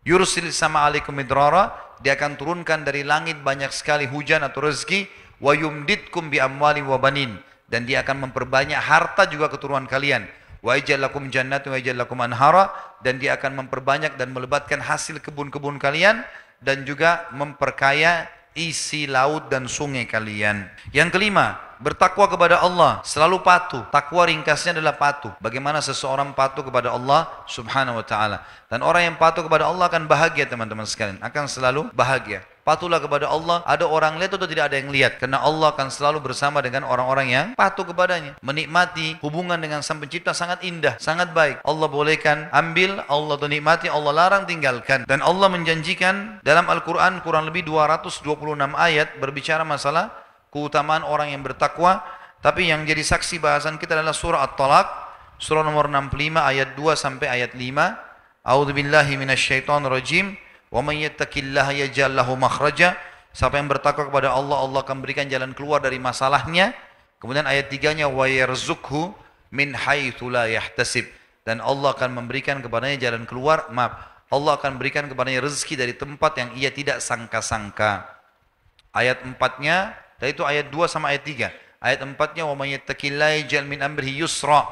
Yursil sama alaikum midrara, dia akan turunkan dari langit banyak sekali hujan atau rezeki. Wa yumditkum bi amwali wa banin, dan dia akan memperbanyak harta juga keturunan kalian. Wa yaj'al lakum jannatin wa yaj'al lakum anhara, dan dia akan memperbanyak dan melebatkan hasil kebun-kebun kalian, dan juga memperkaya isi laut dan sungai kalian. Yang kelima, bertakwa kepada Allah, selalu patuh. Takwa ringkasnya adalah patuh. Bagaimana seseorang patuh kepada Allah Subhanahu wa taala. Dan orang yang patuh kepada Allah akan bahagia teman-teman sekalian, akan selalu bahagia. Patuhlah kepada Allah, ada orang lihat atau tidak ada yang lihat, karena Allah akan selalu bersama dengan orang-orang yang patuh kepadanya. Menikmati hubungan dengan Sang Pencipta sangat indah, sangat baik. Allah bolehkan ambil, Allah nikmati, Allah larang tinggalkan. Dan Allah menjanjikan dalam Al-Quran kurang lebih 226 ayat berbicara masalah keutamaan orang yang bertakwa. Tapi yang jadi saksi bahasan kita adalah surah At-Talaq, surah nomor 65 ayat 2 sampai ayat 5. A'udzubillahi minasyaitonirrajim. Wa may yattaqillaha yaj'al lahu makhraja. Siapa yang bertakwa kepada Allah, Allah akan berikan jalan keluar dari masalahnya. Kemudian ayat 3-nya wa yarzuqhu min haitsu la yahtasib. Dan Allah akan memberikan kepadanya jalan keluar, Allah akan berikan kepadanya rezeki dari tempat yang ia tidak sangka-sangka. Ayat 4-nya, tadi itu ayat 2 sama ayat 3. Ayat 4-nya wa may yattaqillaha yaj'al min amrihi yusra.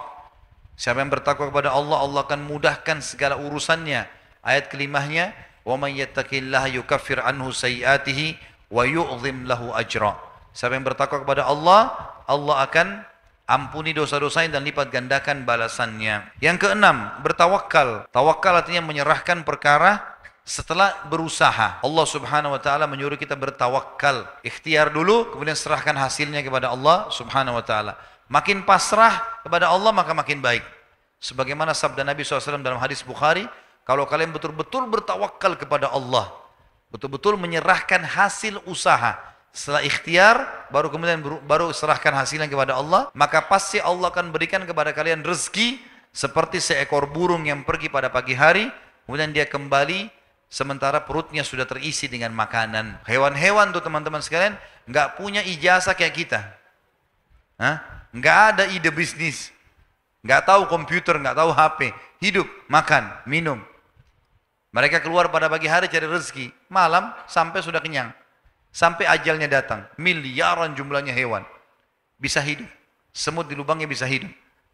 Siapa yang bertakwa kepada Allah, Allah akan mudahkan segala urusannya. Ayat kelimahnya wa may yattaqillaha yukaffir anhu sayyi'atihi wa yu'dhim lahu ajra. Siapa yang bertakwa kepada Allah, Allah akan ampuni dosa-dosanya dan lipat gandakan balasannya. Yang keenam, bertawakal. Tawakal artinya menyerahkan perkara setelah berusaha. Allah Subhanahu wa taala menyuruh kita bertawakal. Ikhtiar dulu, kemudian serahkan hasilnya kepada Allah Subhanahu wa taala. Makin pasrah kepada Allah maka makin baik. Sebagaimana sabda Nabi SAW dalam hadis Bukhari, kalau kalian betul-betul bertawakal kepada Allah, betul-betul menyerahkan hasil usaha, setelah ikhtiar, baru kemudian baru serahkan hasilnya kepada Allah, maka pasti Allah akan berikan kepada kalian rezeki seperti seekor burung yang pergi pada pagi hari, kemudian dia kembali sementara perutnya sudah terisi dengan makanan. Hewan-hewan tuh teman-teman sekalian, nggak punya ijazah kayak kita. Nggak ada ide bisnis, nggak tahu komputer, nggak tahu HP, hidup, makan, minum. Mereka keluar pada pagi hari cari rezeki, malam sampai sudah kenyang. Sampai ajalnya datang, miliaran jumlahnya hewan. Bisa hidup, semut di lubangnya bisa hidup.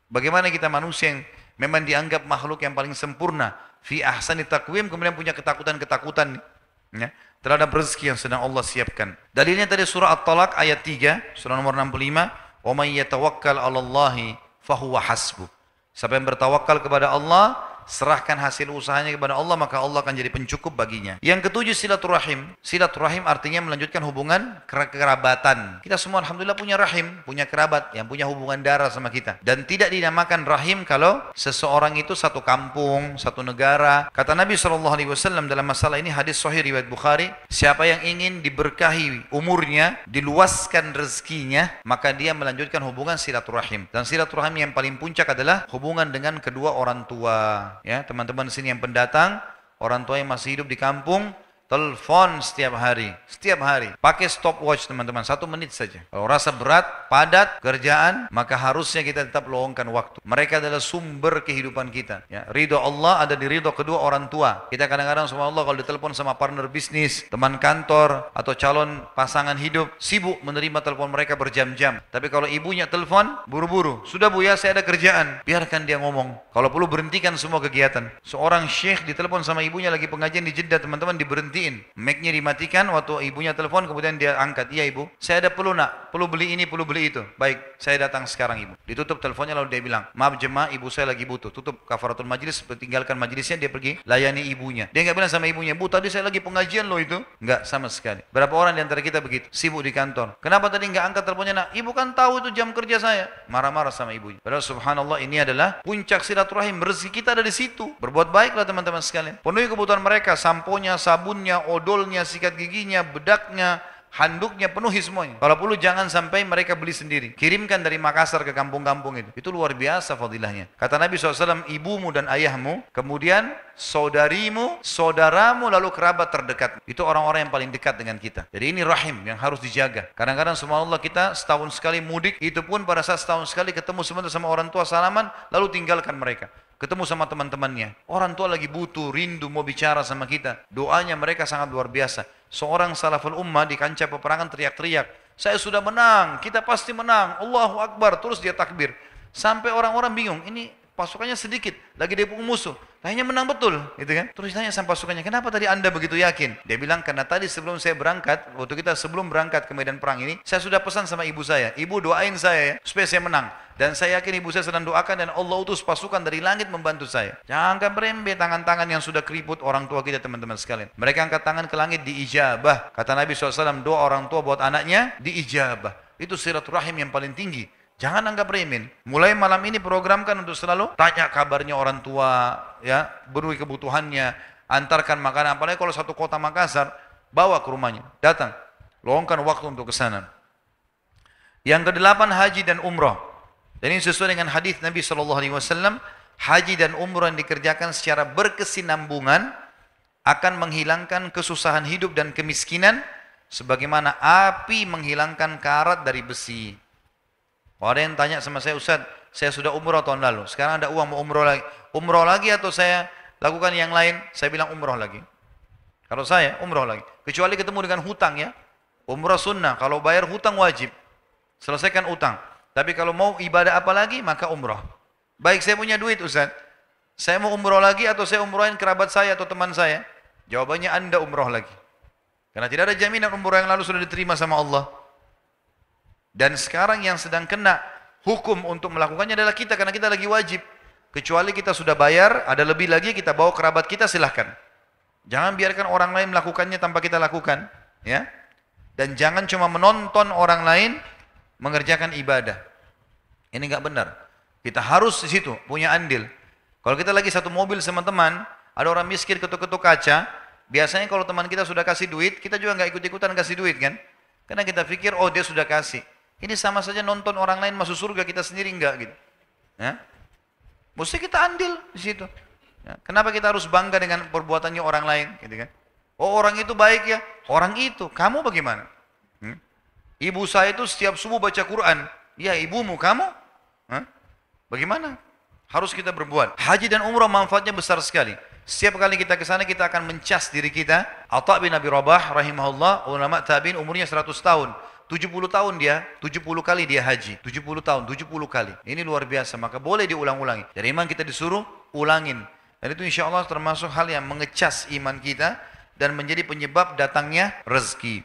Bagaimana kita manusia yang memang dianggap makhluk yang paling sempurna, fi ahsani taqwim, kemudian punya ketakutan-ketakutan terhadap rezeki yang sedang Allah siapkan. Dalilnya tadi surah At-Talaq ayat 3, surah nomor 65, wa may yatawakkal 'alallahi fahuwa hasbuh. Siapa yang bertawakal kepada Allah, serahkan hasil usahanya kepada Allah, maka Allah akan jadi pencukup baginya. Yang ketujuh, silaturahim. Silaturahim artinya melanjutkan hubungan kerabatan. Kita semua alhamdulillah punya rahim, punya kerabat yang punya hubungan darah sama kita. Dan tidak dinamakan rahim kalau seseorang itu satu kampung, satu negara. Kata Nabi SAW dalam masalah ini, hadis sahih riwayat Bukhari, siapa yang ingin diberkahi umurnya, diluaskan rezekinya, maka dia melanjutkan hubungan silaturahim. Dan silaturahim yang paling puncak adalah hubungan dengan kedua orang tua. Ya, teman-teman di sini yang pendatang, orang tua yang masih hidup di kampung, telepon setiap hari, pakai stopwatch teman-teman, 1 menit saja. Kalau rasa berat, padat kerjaan, maka harusnya kita tetap luangkan waktu. Mereka adalah sumber kehidupan kita. Ya, ridho Allah ada di ridho kedua orang tua. Kita kadang-kadang sama Allah kalau ditelepon sama partner bisnis, teman kantor, atau calon pasangan hidup, sibuk menerima telepon mereka berjam-jam. Tapi kalau ibunya telepon, buru-buru, sudah bu ya saya ada kerjaan, biarkan dia ngomong. Kalau perlu berhentikan semua kegiatan. Seorang syekh ditelepon sama ibunya lagi pengajian di Jeddah, teman-teman, diberhentikan diberhentiin. Mic-nya dimatikan, waktu ibunya telepon kemudian dia angkat. Iya ibu, saya ada perlu nak, perlu beli ini, perlu beli itu. Baik, saya datang sekarang ibu. Ditutup teleponnya lalu dia bilang, maaf jemaah, ibu saya lagi butuh. Tutup kafaratul majlis, tinggalkan majlisnya, dia pergi layani ibunya. Dia nggak bilang sama ibunya, bu tadi saya lagi pengajian loh itu. Nggak sama sekali. Berapa orang di antara kita begitu, sibuk di kantor. Kenapa tadi nggak angkat teleponnya nak? Ibu kan tahu itu jam kerja saya. Marah-marah sama ibunya. Padahal subhanallah ini adalah puncak silaturahim. Rezeki kita ada di situ. Berbuat baiklah teman-teman sekalian. Penuhi kebutuhan mereka, samponya, sabunnya, odolnya, sikat giginya, bedaknya, handuknya, penuhi semuanya. Kalau perlu jangan sampai mereka beli sendiri. Kirimkan dari Makassar ke kampung-kampung itu. Itu luar biasa fadilahnya. Kata Nabi SAW, ibumu dan ayahmu, kemudian saudarimu, saudaramu, lalu kerabat terdekat. Itu orang-orang yang paling dekat dengan kita. Jadi ini rahim yang harus dijaga. Kadang-kadang subhanallah kita setahun sekali mudik, itu pun pada saat setahun sekali ketemu sebentar sama orang tua salaman, lalu tinggalkan mereka. Ketemu sama teman-temannya. Orang tua lagi butuh, rindu, mau bicara sama kita. Doanya mereka sangat luar biasa. Seorang salaful ummah di kancah peperangan teriak-teriak, saya sudah menang, kita pasti menang, Allahu Akbar. Terus dia takbir. Sampai orang-orang bingung, ini pasukannya sedikit, lagi dipukul musuh. Akhirnya menang betul, gitu kan? Terus tanya sama pasukannya, kenapa tadi anda begitu yakin? Dia bilang, karena tadi sebelum saya berangkat, waktu kita sebelum berangkat ke medan perang ini, saya sudah pesan sama ibu saya, ibu doain saya ya, supaya saya menang. Dan saya yakin ibu saya sedang doakan dan Allah utus pasukan dari langit membantu saya. Jangan berembe tangan-tangan yang sudah keriput orang tua kita teman-teman sekalian. Mereka angkat tangan ke langit diijabah. Kata Nabi SAW, doa orang tua buat anaknya diijabah. Itu silaturahim yang paling tinggi. Jangan anggap remeh. Mulai malam ini programkan untuk selalu tanya kabarnya orang tua, ya, beri kebutuhannya, antarkan makanan. Apalagi kalau satu kota Makassar, bawa ke rumahnya, datang, luangkan waktu untuk ke sana. Yang kedelapan, haji dan umrah. Dan ini sesuai dengan hadis Nabi SAW, haji dan umrah yang dikerjakan secara berkesinambungan akan menghilangkan kesusahan hidup dan kemiskinan, sebagaimana api menghilangkan karat dari besi. Ada yang tanya sama saya, Ustaz, saya sudah umrah tahun lalu, sekarang ada uang mau umrah lagi atau saya lakukan yang lain? Saya bilang umrah lagi. Kalau saya umrah lagi, kecuali ketemu dengan hutang ya. Umrah sunnah, kalau bayar hutang wajib, selesaikan utang. Tapi kalau mau ibadah apa lagi, maka umrah. Baik, saya punya duit Ustaz, saya mau umrah lagi atau saya umrahin kerabat saya atau teman saya? Jawabannya anda umrah lagi. Karena tidak ada jaminan umrah yang lalu sudah diterima sama Allah. Dan sekarang yang sedang kena hukum untuk melakukannya adalah kita, karena kita lagi wajib. Kecuali kita sudah bayar, ada lebih lagi, kita bawa kerabat kita, silahkan. Jangan biarkan orang lain melakukannya tanpa kita lakukan, ya. Dan jangan cuma menonton orang lain mengerjakan ibadah. Ini enggak benar. Kita harus di situ punya andil. Kalau kita lagi satu mobil sama teman, ada orang miskin ketuk-ketuk kaca, biasanya kalau teman kita sudah kasih duit, kita juga enggak ikut-ikutan kasih duit kan? Karena kita pikir, oh dia sudah kasih. Ini sama saja nonton orang lain masuk surga, kita sendiri enggak gitu. Ya. Mesti kita andil di situ. Ya. Kenapa kita harus bangga dengan perbuatannya orang lain, gitu kan? Oh orang itu baik ya, orang itu. Kamu bagaimana? Ibu saya itu setiap subuh baca Quran. Ya ibumu, kamu? Bagaimana? Harus kita berbuat. Haji dan umrah manfaatnya besar sekali. Setiap kali kita ke sana kita akan mencas diri kita. Atha bin Abi Rabah rahimahullah, ulama tabi'in, umurnya 100 tahun. 70 tahun dia, 70 kali dia haji. 70 tahun, 70 kali. Ini luar biasa, maka boleh diulang-ulangi. Jadi iman kita disuruh ulangin. Dan itu insya Allah termasuk hal yang mengecas iman kita dan menjadi penyebab datangnya rezeki.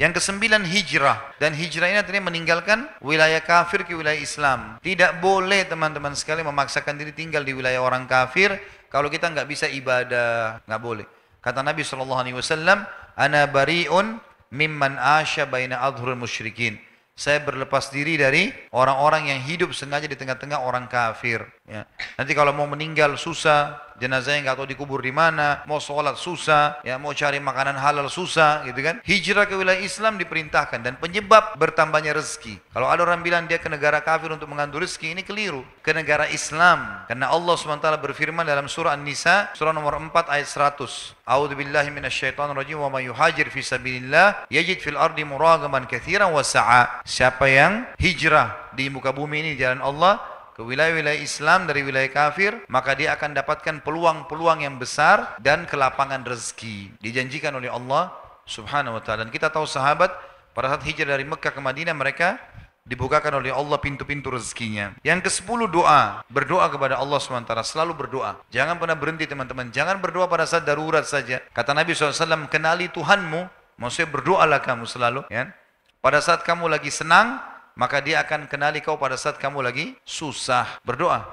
Yang kesembilan, hijrah. Dan hijrah ini artinya meninggalkan wilayah kafir ke wilayah Islam. Tidak boleh teman-teman sekalian memaksakan diri tinggal di wilayah orang kafir kalau kita nggak bisa ibadah, nggak boleh. Kata Nabi SAW, Ana bari'un mimman asya baina adhurul musyrikin. Saya berlepas diri dari orang-orang yang hidup sengaja di tengah-tengah orang kafir. Ya. Nanti kalau mau meninggal susah, jenazahnya nggak tahu dikubur di mana, mau sholat susah, ya mau cari makanan halal susah, gitu kan? Hijrah ke wilayah Islam diperintahkan dan penyebab bertambahnya rezeki. Kalau ada orang bilang dia ke negara kafir untuk mengambil rezeki, ini keliru. Ke negara Islam, karena Allah SWT berfirman dalam surah An-Nisa, surah nomor 4 ayat 100. A'udzubillahi minasyaitonirrajim, wa may yuhajir fi sabilillah yajid fil ardi muragaman katsiran wa sa'a. Siapa yang hijrah di muka bumi ini di jalan Allah ke wilayah-wilayah Islam dari wilayah kafir, maka dia akan dapatkan peluang-peluang yang besar dan kelapangan rezeki dijanjikan oleh Allah Subhanahu wa taala. Dan kita tahu sahabat pada saat hijrah dari Mekah ke Madinah, mereka dibukakan oleh Allah pintu-pintu rezekinya. Yang ke-10 doa, berdoa kepada Allah SWT, selalu berdoa. Jangan pernah berhenti teman-teman, jangan berdoa pada saat darurat saja. Kata Nabi SAW, kenali Tuhanmu, maksudnya berdoalah kamu selalu. Ya. Pada saat kamu lagi senang, maka dia akan kenali kau pada saat kamu lagi susah. Berdoa.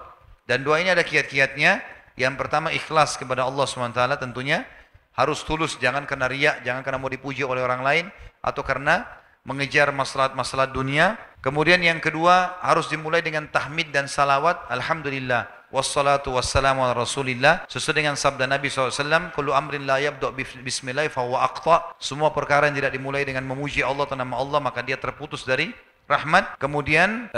Dan doa ini ada kiat-kiatnya. Yang pertama ikhlas kepada Allah SWT tentunya. Harus tulus, jangan karena riak, jangan karena mau dipuji oleh orang lain, atau karena mengejar masalah-masalah dunia. Kemudian yang kedua harus dimulai dengan tahmid dan salawat. Alhamdulillah wassalatu wassalamu ala rasulillah, sesuai dengan sabda Nabi SAW, kullu amrin la yabda' bismillah fahuwa aqta. Semua perkara yang tidak dimulai dengan memuji Allah atau nama Allah, maka dia terputus dari rahmat. Kemudian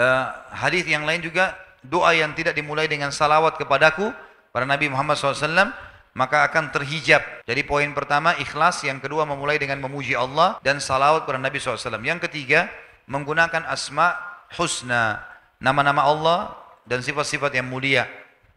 hadis yang lain juga, doa yang tidak dimulai dengan salawat kepadaku pada Nabi Muhammad SAW, maka akan terhijab. Jadi poin pertama ikhlas, yang kedua memulai dengan memuji Allah dan salawat pada Nabi SAW. Yang ketiga menggunakan asma husna, nama-nama Allah dan sifat-sifat yang mulia,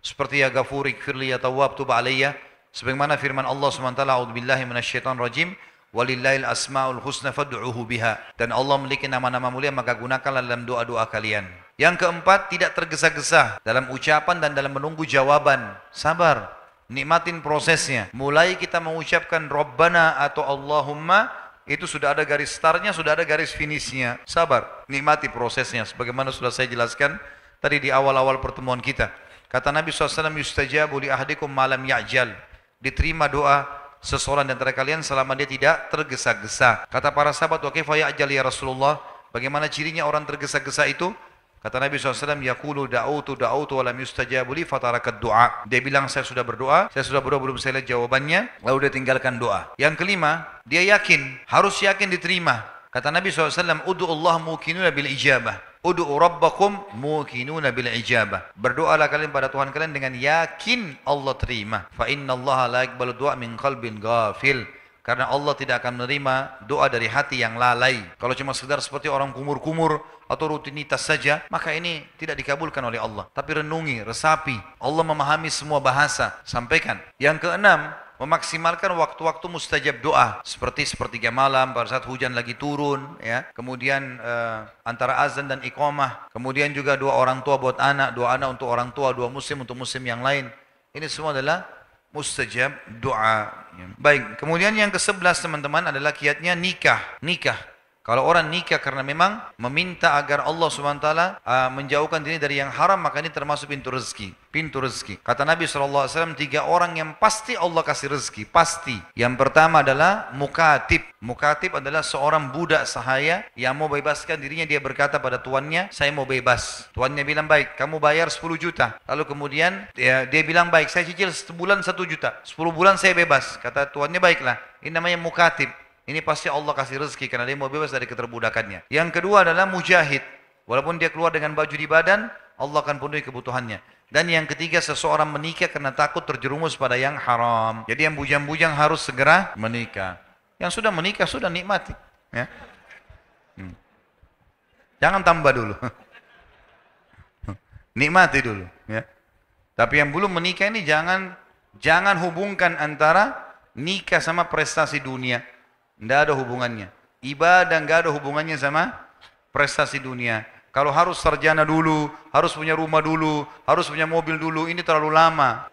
seperti ya Ghafur, ighfirli, ya Tawwab, tub alayya, sebagaimana firman Allah SWT, a'udzubillahi minasyaitonir rajim, walillahil asmaul husna fad'uhu biha. Dan Allah memiliki nama-nama mulia, maka gunakanlah dalam doa-doa kalian. Yang keempat, tidak tergesa-gesa dalam ucapan dan dalam menunggu jawaban. Sabar. Nikmatin prosesnya. Mulai kita mengucapkan Rabbana atau Allahumma, itu sudah ada garis startnya, sudah ada garis finishnya. Sabar, nikmati prosesnya. Sebagaimana sudah saya jelaskan tadi di awal-awal pertemuan kita. Kata Nabi SAW, yustajabu li ahadikum malam ya'jal. Diterima doa seseorang di antara kalian selama dia tidak tergesa-gesa. Kata para sahabat, wa kaifa ya'jal ya Rasulullah? Bagaimana cirinya orang tergesa-gesa itu? Kata Nabi SAW, yaqulu da'utu wa lam yustajabu li fatarakat du'a. Dia bilang, saya sudah berdoa belum saya lihat jawabannya, lalu dia tinggalkan doa. Yang kelima, dia yakin, harus yakin diterima. Kata Nabi SAW, udu'ullah muqinuna bil ijabah. Udu'u rabbakum muqinuna bil ijabah. Berdoalah kalian pada Tuhan kalian dengan yakin Allah terima. Fa inna Allah la yaqbalu du'a min qalbin ghafil. Karena Allah tidak akan menerima doa dari hati yang lalai. Kalau cuma sekedar seperti orang kumur-kumur atau rutinitas saja, maka ini tidak dikabulkan oleh Allah. Tapi renungi, resapi. Allah memahami semua bahasa. Sampaikan. Yang keenam, memaksimalkan waktu-waktu mustajab doa. Seperti sepertiga malam, pada saat hujan lagi turun. Ya. Kemudian antara azan dan iqamah. Kemudian juga doa orang tua buat anak, doa anak untuk orang tua, doa muslim untuk muslim yang lain. Ini semua adalah mustajab doa. Baik, kemudian yang ke-11 teman-teman adalah kiatnya nikah. Kalau orang nikah karena memang meminta agar Allah SWT menjauhkan diri dari yang haram, maka ini termasuk pintu rezeki. Kata Nabi SAW, 3 orang yang pasti Allah kasih rezeki. Pasti. Yang pertama adalah mukatib. Mukatib adalah seorang budak sahaya yang mau bebaskan dirinya. Dia berkata pada tuannya, saya mau bebas. Tuannya bilang, baik, kamu bayar 10 juta. Lalu kemudian dia bilang, baik, saya cicil sebulan 1 juta. 10 bulan saya bebas. Kata tuannya, baiklah. Ini namanya mukatib. Ini pasti Allah kasih rezeki karena dia mau bebas dari keterbudakannya. Yang kedua adalah mujahid. Walaupun dia keluar dengan baju di badan, Allah akan penuhi kebutuhannya. Dan yang ketiga, seseorang menikah karena takut terjerumus pada yang haram. Jadi yang bujang-bujang harus segera menikah. Yang sudah menikah, sudah nikmati. Ya. Jangan tambah dulu. Nikmati dulu. Ya. Tapi yang belum menikah ini jangan hubungkan antara nikah sama prestasi dunia. Tidak ada hubungannya. Ibadah tidak ada hubungannya sama prestasi dunia. Kalau harus sarjana dulu, harus punya rumah dulu, harus punya mobil dulu, ini terlalu lama.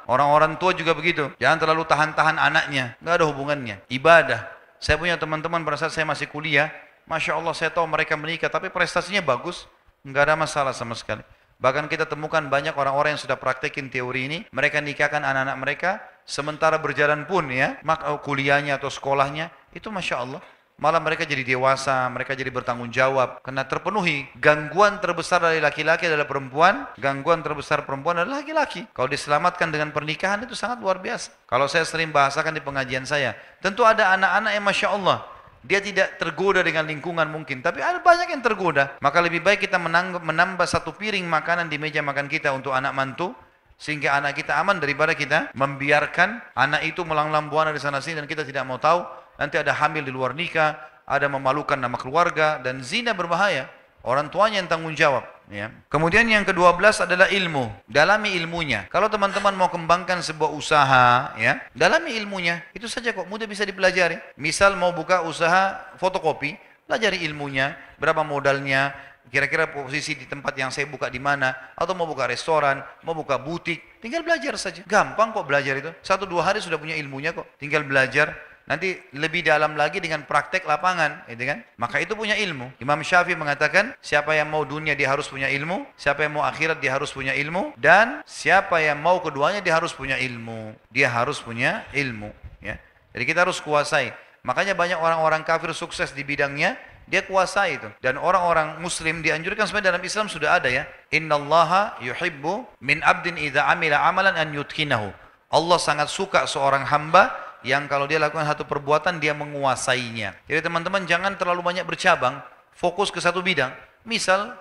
Orang-orang tua juga begitu. Jangan terlalu tahan-tahan anaknya. Tidak ada hubungannya. Ibadah. Saya punya teman-teman pada saat saya masih kuliah, Masya Allah saya tahu mereka menikah, tapi prestasinya bagus. Tidak ada masalah sama sekali. Bahkan kita temukan banyak orang-orang yang sudah praktekin teori ini, mereka nikahkan anak-anak mereka, sementara berjalan pun ya, maka kuliahnya atau sekolahnya, itu Masya Allah. Malah mereka jadi dewasa, mereka jadi bertanggung jawab. Karena terpenuhi gangguan terbesar dari laki-laki adalah perempuan, gangguan terbesar perempuan adalah laki-laki. Kalau diselamatkan dengan pernikahan itu sangat luar biasa. Kalau saya sering bahasakan di pengajian saya, tentu ada anak-anak yang Masya Allah, dia tidak tergoda dengan lingkungan mungkin, tapi ada banyak yang tergoda. Maka lebih baik kita menambah 1 piring makanan di meja makan kita untuk anak mantu, sehingga anak kita aman, daripada kita membiarkan anak itu melanglang buana di sana sini dan kita tidak mau tahu. Nanti ada hamil di luar nikah, ada memalukan nama keluarga, dan zina berbahaya. Orang tuanya yang tanggung jawab. Ya. Kemudian yang ke-12 adalah ilmu. Dalami ilmunya. Kalau teman-teman mau kembangkan sebuah usaha, ya, dalami ilmunya. Itu saja kok, mudah bisa dipelajari. Misal mau buka usaha fotokopi, Pelajari ilmunya, berapa modalnya, kira-kira posisi di tempat yang saya buka di mana, atau mau buka restoran, mau buka butik, tinggal belajar saja. Gampang kok belajar itu. 1-2 hari sudah punya ilmunya kok. Tinggal belajar. Nanti lebih dalam lagi dengan praktek lapangan, gitu kan? Maka itu punya ilmu. Imam Syafi'i mengatakan, siapa yang mau dunia dia harus punya ilmu, siapa yang mau akhirat dia harus punya ilmu, dan siapa yang mau keduanya dia harus punya ilmu. Dia harus punya ilmu, ya. Jadi kita harus kuasai. Makanya banyak orang-orang kafir sukses di bidangnya, dia kuasai itu. Dan orang-orang muslim dianjurkan, sebenarnya dalam Islam sudah ada ya. Innallaha yuhibbu min abdin idza amila amalan an yutkinahu. Allah sangat suka seorang hamba yang kalau dia lakukan satu perbuatan dia menguasainya. Jadi teman-teman jangan terlalu banyak bercabang, fokus ke satu bidang. Misal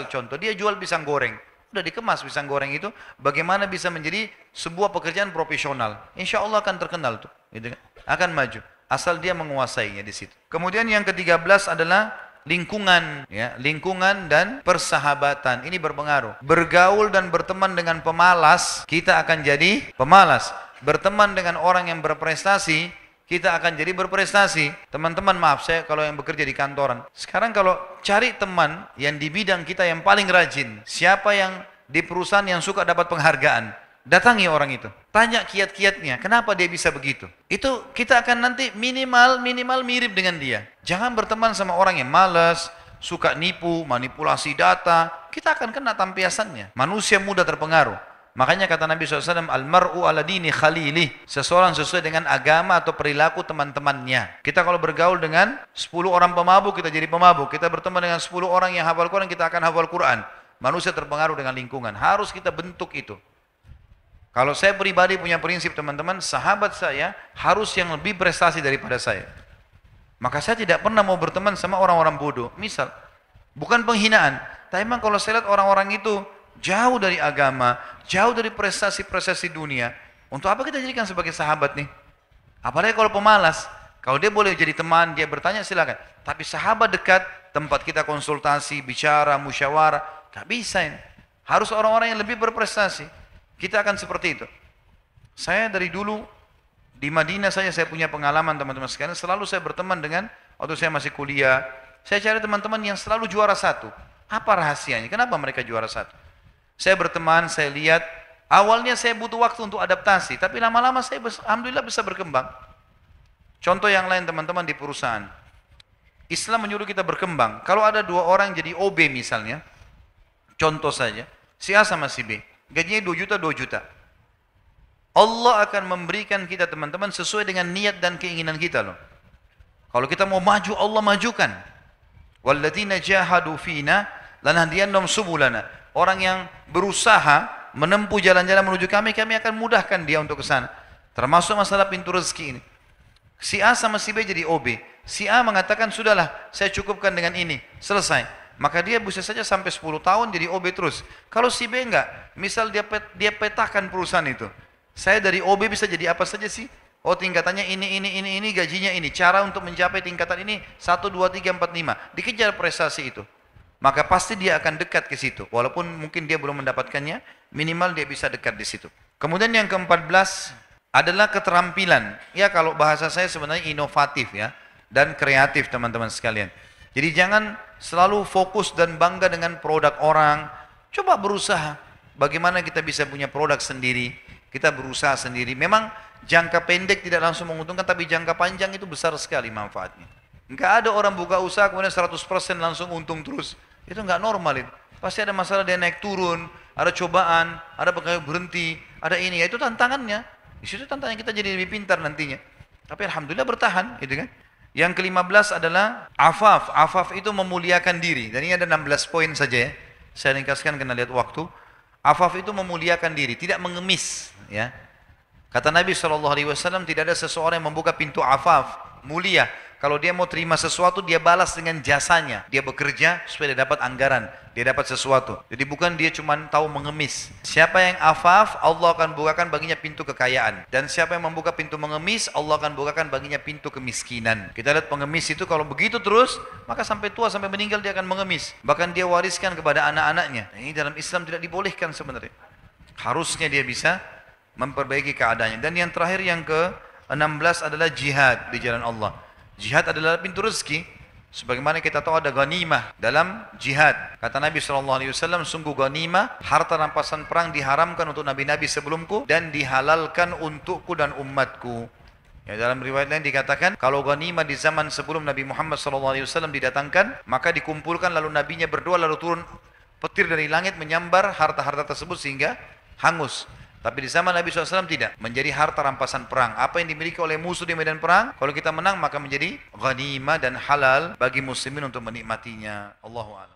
contoh, dia jual pisang goreng. Udah dikemas pisang goreng itu, bagaimana bisa menjadi sebuah pekerjaan profesional. Insya Allah akan terkenal tuh, gitu kan? Akan maju. Asal dia menguasainya di situ. Kemudian yang ke-13 adalah lingkungan, ya, lingkungan dan persahabatan. Ini berpengaruh. Bergaul dan berteman dengan pemalas, kita akan jadi pemalas. Berteman dengan orang yang berprestasi, kita akan jadi berprestasi. Teman-teman maaf, saya kalau yang bekerja di kantoran, sekarang kalau cari teman yang di bidang kita yang paling rajin, siapa yang di perusahaan yang suka dapat penghargaan, datangi orang itu, tanya kiat-kiatnya, kenapa dia bisa begitu. Itu kita akan nanti minimal mirip dengan dia. Jangan berteman sama orang yang malas, suka nipu, manipulasi data, kita akan kena tampiasannya. Manusia mudah terpengaruh. Makanya kata Nabi SAW, Al-mar'u ala dini khalilih. Seseorang sesuai dengan agama atau perilaku teman-temannya. Kita kalau bergaul dengan 10 orang pemabuk, kita jadi pemabuk. Kita berteman dengan 10 orang yang hafal Quran, kita akan hafal Quran. Manusia terpengaruh dengan lingkungan. Harus kita bentuk itu. Kalau saya pribadi punya prinsip teman-teman, sahabat saya harus yang lebih prestasi daripada saya. Maka saya tidak pernah mau berteman sama orang-orang bodoh. Misal, bukan penghinaan. Tapi memang kalau saya lihat orang-orang itu jauh dari agama, jauh dari prestasi-prestasi dunia, untuk apa kita jadikan sebagai sahabat nih? Apalagi kalau pemalas, kalau dia boleh jadi teman, dia bertanya silakan. Tapi sahabat dekat, tempat kita konsultasi, bicara, musyawarah, gak bisa ini. Harus orang-orang yang lebih berprestasi. Kita akan seperti itu. Saya dari dulu di Madinah saya punya pengalaman teman-teman sekalian. Selalu saya berteman dengan, waktu saya masih kuliah, saya cari teman-teman yang selalu juara satu. Apa rahasianya? Kenapa mereka juara satu? Saya berteman, saya lihat, awalnya saya butuh waktu untuk adaptasi, tapi lama-lama saya alhamdulillah bisa berkembang. Contoh yang lain teman-teman di perusahaan. Islam menyuruh kita berkembang. Kalau ada 2 orang jadi OB misalnya, contoh saja, si A sama si B, gajinya 2 juta, 2 juta. Allah akan memberikan kita teman-teman sesuai dengan niat dan keinginan kita loh. Kalau kita mau maju, Allah majukan. Walladzina jahadu fina lanahdiyannahum subulana. Orang yang berusaha menempuh jalan-jalan menuju kami akan mudahkan dia untuk ke sana. Termasuk masalah pintu rezeki ini. Si A sama si B jadi OB. Si A mengatakan, sudahlah, saya cukupkan dengan ini. Selesai. Maka dia bisa saja sampai 10 tahun jadi OB terus. Kalau si B enggak, misal dia petakan perusahaan itu. Saya dari OB bisa jadi apa saja sih? Oh tingkatannya ini, gajinya ini. Cara untuk mencapai tingkatan ini, 1, 2, 3, 4, 5. Dikejar prestasi itu. Maka pasti dia akan dekat ke situ. Walaupun mungkin dia belum mendapatkannya, minimal dia bisa dekat di situ. Kemudian yang ke-14 adalah keterampilan. Ya kalau bahasa saya sebenarnya inovatif ya. Dan kreatif teman-teman sekalian. Jadi jangan selalu fokus dan bangga dengan produk orang. Coba berusaha. Bagaimana kita bisa punya produk sendiri. Kita berusaha sendiri. Memang jangka pendek tidak langsung menguntungkan, tapi jangka panjang itu besar sekali manfaatnya. Enggak ada orang buka usaha kemudian 100% langsung untung terus. Itu enggak normal itu. Pasti ada masalah, dia naik turun, ada cobaan, ada pegawai berhenti, ada ini. Ya itu tantangannya. Di situ tantangannya kita jadi lebih pintar nantinya. Tapi alhamdulillah bertahan, gitu kan. Yang ke-15 adalah afaf. Afaf itu memuliakan diri. Dan ini ada 16 poin saja ya. Saya ringkaskan karena lihat waktu. Afaf itu memuliakan diri, tidak mengemis, ya. Kata Nabi SAW, tidak ada seseorang yang membuka pintu afaf, mulia. Kalau dia mau terima sesuatu, dia balas dengan jasanya. Dia bekerja supaya dia dapat anggaran, dia dapat sesuatu. Jadi bukan dia cuma tahu mengemis. Siapa yang afaf, Allah akan bukakan baginya pintu kekayaan. Dan siapa yang membuka pintu mengemis, Allah akan bukakan baginya pintu kemiskinan. Kita lihat pengemis itu kalau begitu terus, maka sampai tua, sampai meninggal dia akan mengemis. Bahkan dia wariskan kepada anak-anaknya. Ini dalam Islam tidak dibolehkan sebenarnya. Harusnya dia bisa memperbaiki keadaannya. Dan yang terakhir, yang ke-16 adalah jihad di jalan Allah. Jihad adalah pintu rezeki. Sebagaimana kita tahu ada ghanimah dalam jihad. Kata Nabi SAW, sungguh ghanimah, harta rampasan perang diharamkan untuk nabi-nabi sebelumku dan dihalalkan untukku dan umatku. Ya, dalam riwayat lain dikatakan, kalau ghanimah di zaman sebelum Nabi Muhammad SAW didatangkan, maka dikumpulkan lalu nabinya berdoa lalu turun petir dari langit menyambar harta-harta tersebut sehingga hangus. Tapi di zaman Nabi SAW tidak, menjadi harta rampasan perang. Apa yang dimiliki oleh musuh di medan perang, kalau kita menang maka menjadi ghanimah dan halal bagi muslimin untuk menikmatinya. Allahu a'lam.